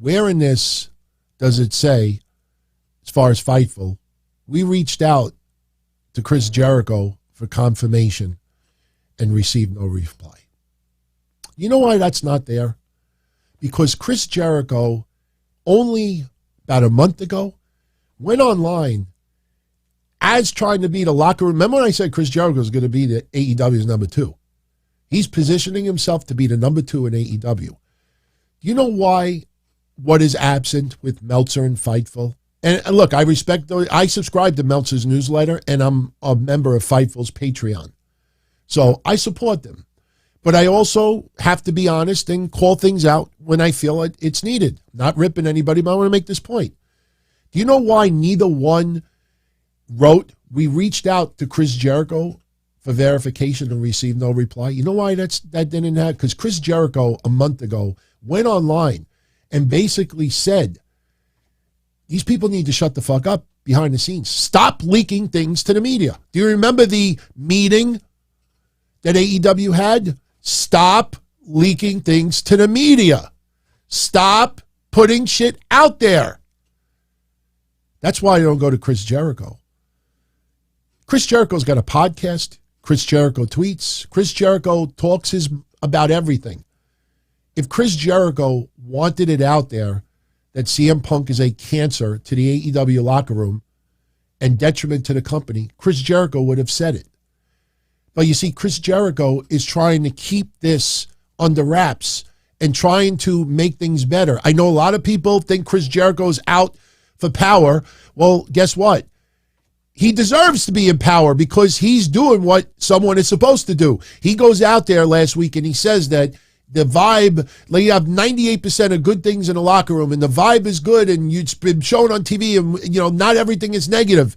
where in this does it say, as far as Fightful, we reached out to Chris Jericho for confirmation and received no reply? You know why that's not there? Because Chris Jericho, only about a month ago, went online as trying to be the locker room. Remember when I said Chris Jericho is going to be the AEW's number 2? He's positioning himself to be the number 2 in AEW. Do you know why? What is absent with Meltzer and Fightful? And look, I respect those. I subscribe to Meltzer's newsletter, and I'm a member of Fightful's Patreon. So I support them. But I also have to be honest and call things out when I feel it's needed. Not ripping anybody, but I want to make this point. Do you know why neither one wrote, we reached out to Chris Jericho for verification and received no reply? You know why that didn't happen? Because Chris Jericho, a month ago, went online and basically said, these people need to shut the fuck up behind the scenes. Stop leaking things to the media. Do you remember the meeting that AEW had? Stop leaking things to the media. Stop putting shit out there. That's why I don't go to Chris Jericho. Chris Jericho's got a podcast. Chris Jericho tweets. Chris Jericho talks about everything. If Chris Jericho wanted it out there that CM Punk is a cancer to the AEW locker room and detriment to the company, Chris Jericho would have said it. But you see, Chris Jericho is trying to keep this under wraps and trying to make things better. I know a lot of people think Chris Jericho's out for power. Well, guess what? He deserves to be in power because he's doing what someone is supposed to do. He goes out there last week and he says that the vibe, like you have 98% of good things in the locker room and the vibe is good and it's been shown on TV and, not everything is negative.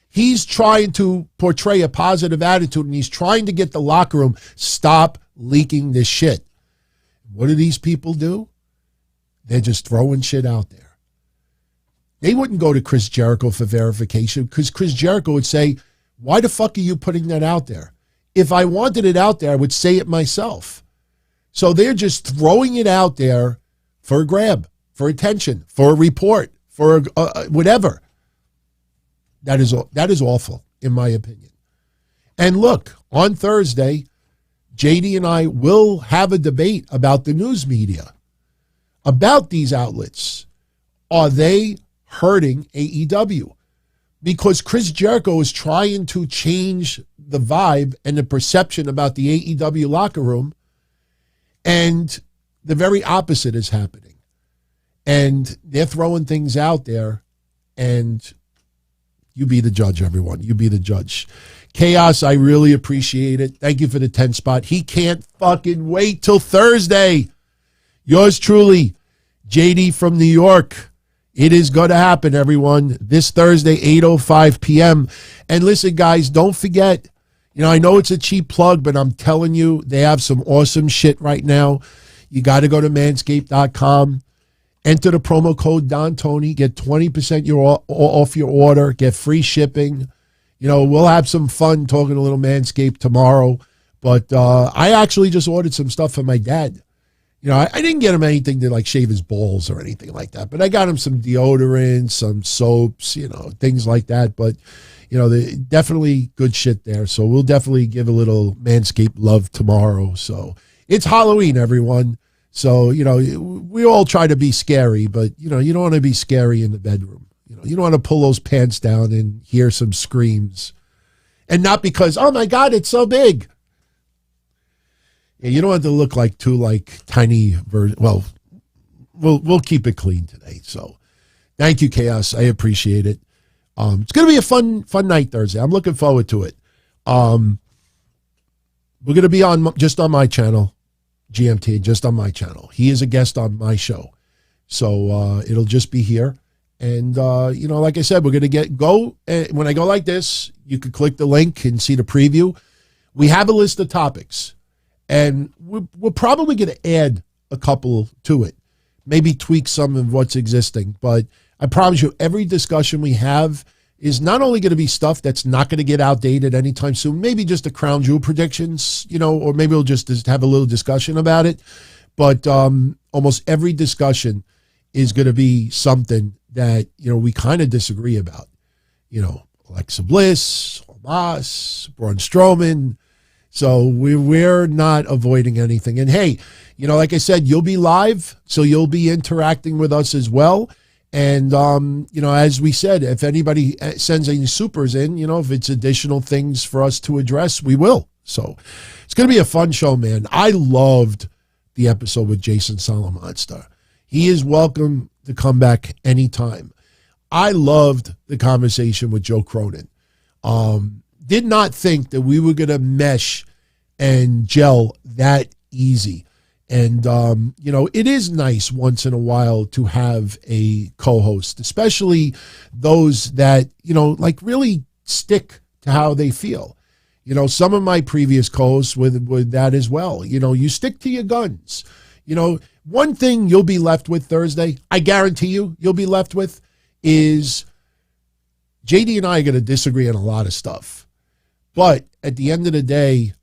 He's trying to portray a positive attitude and he's trying to get the locker room, stop leaking this shit. What do these people do? They're just throwing shit out there. They wouldn't go to Chris Jericho for verification because Chris Jericho would say, why the fuck are you putting that out there? If I wanted it out there, I would say it myself. So they're just throwing it out there for a grab, for attention, for a report, for whatever. That is awful, in my opinion. And look, on Thursday, JD and I will have a debate about the news media, about these outlets. Are they hurting AEW? Because Chris Jericho is trying to change the vibe and the perception about the AEW locker room, and the very opposite is happening. And they're throwing things out there, and you be the judge, everyone. You be the judge. Chaos, I really appreciate it. Thank you for the 10 spot. He can't fucking wait till Thursday. Yours truly, JD from New York. It is going to happen, everyone. This Thursday, 8:05 p.m. And listen, guys, don't forget, I know it's a cheap plug, but I'm telling you, they have some awesome shit right now. You got to go to manscaped.com. Enter the promo code Don Tony. Get 20% off your order. Get free shipping. We'll have some fun talking a little Manscaped tomorrow. But I actually just ordered some stuff for my dad. I didn't get him anything to like shave his balls or anything like that. But I got him some deodorant, some soaps, things like that. But, definitely good shit there. So we'll definitely give a little Manscaped love tomorrow. So it's Halloween, everyone. So, we all try to be scary, but, you don't want to be scary in the bedroom. You don't want to pull those pants down and hear some screams. And not because, oh, my God, it's so big. Yeah, you don't have to look like tiny version. Well, we'll keep it clean today. So thank you, Chaos. I appreciate it. It's going to be a fun night Thursday. I'm looking forward to it. We're going to be just on my channel. GMT, just on my channel. He is a guest on my show. So it'll just be here. And, like I said, we're going to when I go like this, you can click the link and see the preview. We have a list of topics, and we're probably going to add a couple to it, maybe tweak some of what's existing. But I promise you, every discussion we have is not only going to be stuff that's not going to get outdated anytime soon, maybe just the Crown Jewel predictions, or maybe we'll just have a little discussion about it. But almost every discussion is going to be something that, we kind of disagree about. Alexa Bliss, Omos, Braun Strowman. So we're not avoiding anything. And hey, like I said, you'll be live, so you'll be interacting with us as well. And, as we said, if anybody sends any supers in, if it's additional things for us to address, we will. So it's going to be a fun show, man. I loved the episode with Jason Solomonster. He is welcome to come back anytime. I loved the conversation with Joe Cronin. Did not think that we were going to mesh and gel that easy. And, it is nice once in a while to have a co-host, especially those that, really stick to how they feel. Some of my previous co-hosts with that as well. You stick to your guns. One thing you'll be left with Thursday, I guarantee you'll be left with, is JD and I are going to disagree on a lot of stuff. But at the end of the day,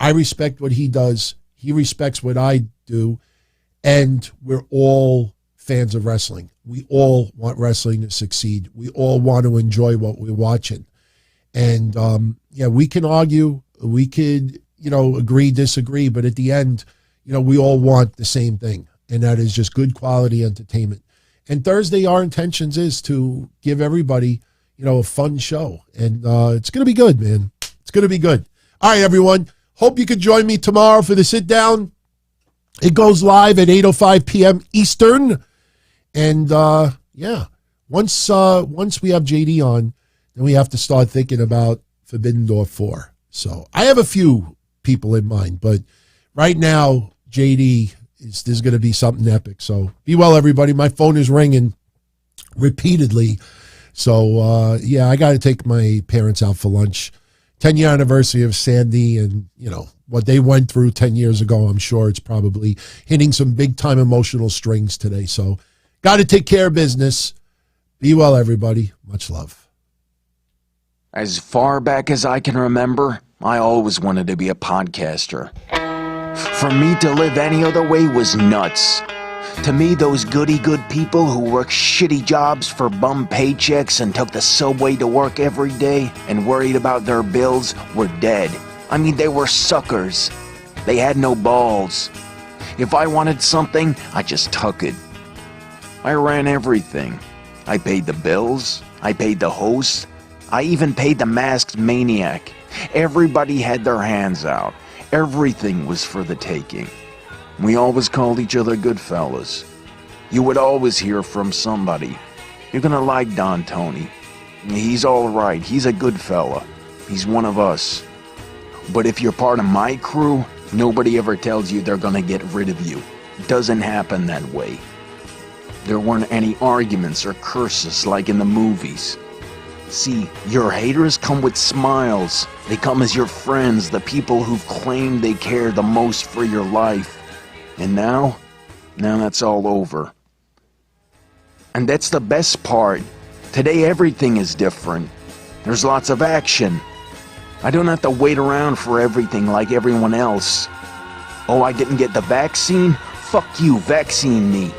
I respect what he does. He respects what I do. And we're all fans of wrestling. We all want wrestling to succeed. We all want to enjoy what we're watching. And, we can argue. We could, agree, disagree. But at the end, we all want the same thing. And that is just good quality entertainment. And Thursday, our intentions is to give everybody, a fun show. And it's going to be good, man. It's going to be good. All right, everyone. Hope you could join me tomorrow for the sit-down. It goes live at 8:05 p.m. Eastern. And, once we have JD on, then we have to start thinking about Forbidden Door 4. So I have a few people in mind, but right now, JD, there's going to be something epic. So be well, everybody. My phone is ringing repeatedly. So, I got to take my parents out for lunch. 10-year anniversary of Sandy, and, what they went through 10 years ago, I'm sure it's probably hitting some big-time emotional strings today. So got to take care of business. Be well, everybody. Much love. As far back as I can remember, I always wanted to be a podcaster. For me to live any other way was nuts. To me, those goody-good people who worked shitty jobs for bum paychecks and took the subway to work every day and worried about their bills were dead. I mean, they were suckers. They had no balls. If I wanted something, I just took it. I ran everything. I paid the bills. I paid the hosts. I even paid the masked maniac. Everybody had their hands out. Everything was for the taking. We always called each other good fellas. You would always hear from somebody. You're gonna like Don Tony. He's all right. He's a good fella. He's one of us. But if you're part of my crew, nobody ever tells you they're gonna get rid of you. It doesn't happen that way. There weren't any arguments or curses like in the movies. See, your haters come with smiles. They come as your friends, the people who've claimed they care the most for your life. And now that's all over. And that's the best part. Today everything is different. There's lots of action. I don't have to wait around for everything like everyone else. Oh, I didn't get the vaccine? Fuck you, vaccine me.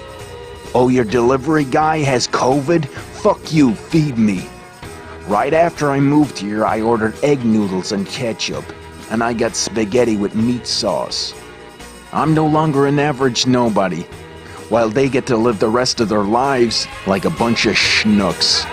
Oh, your delivery guy has COVID? Fuck you, feed me. Right after I moved here, I ordered egg noodles and ketchup, and I got spaghetti with meat sauce. I'm no longer an average nobody, while they get to live the rest of their lives like a bunch of schnooks.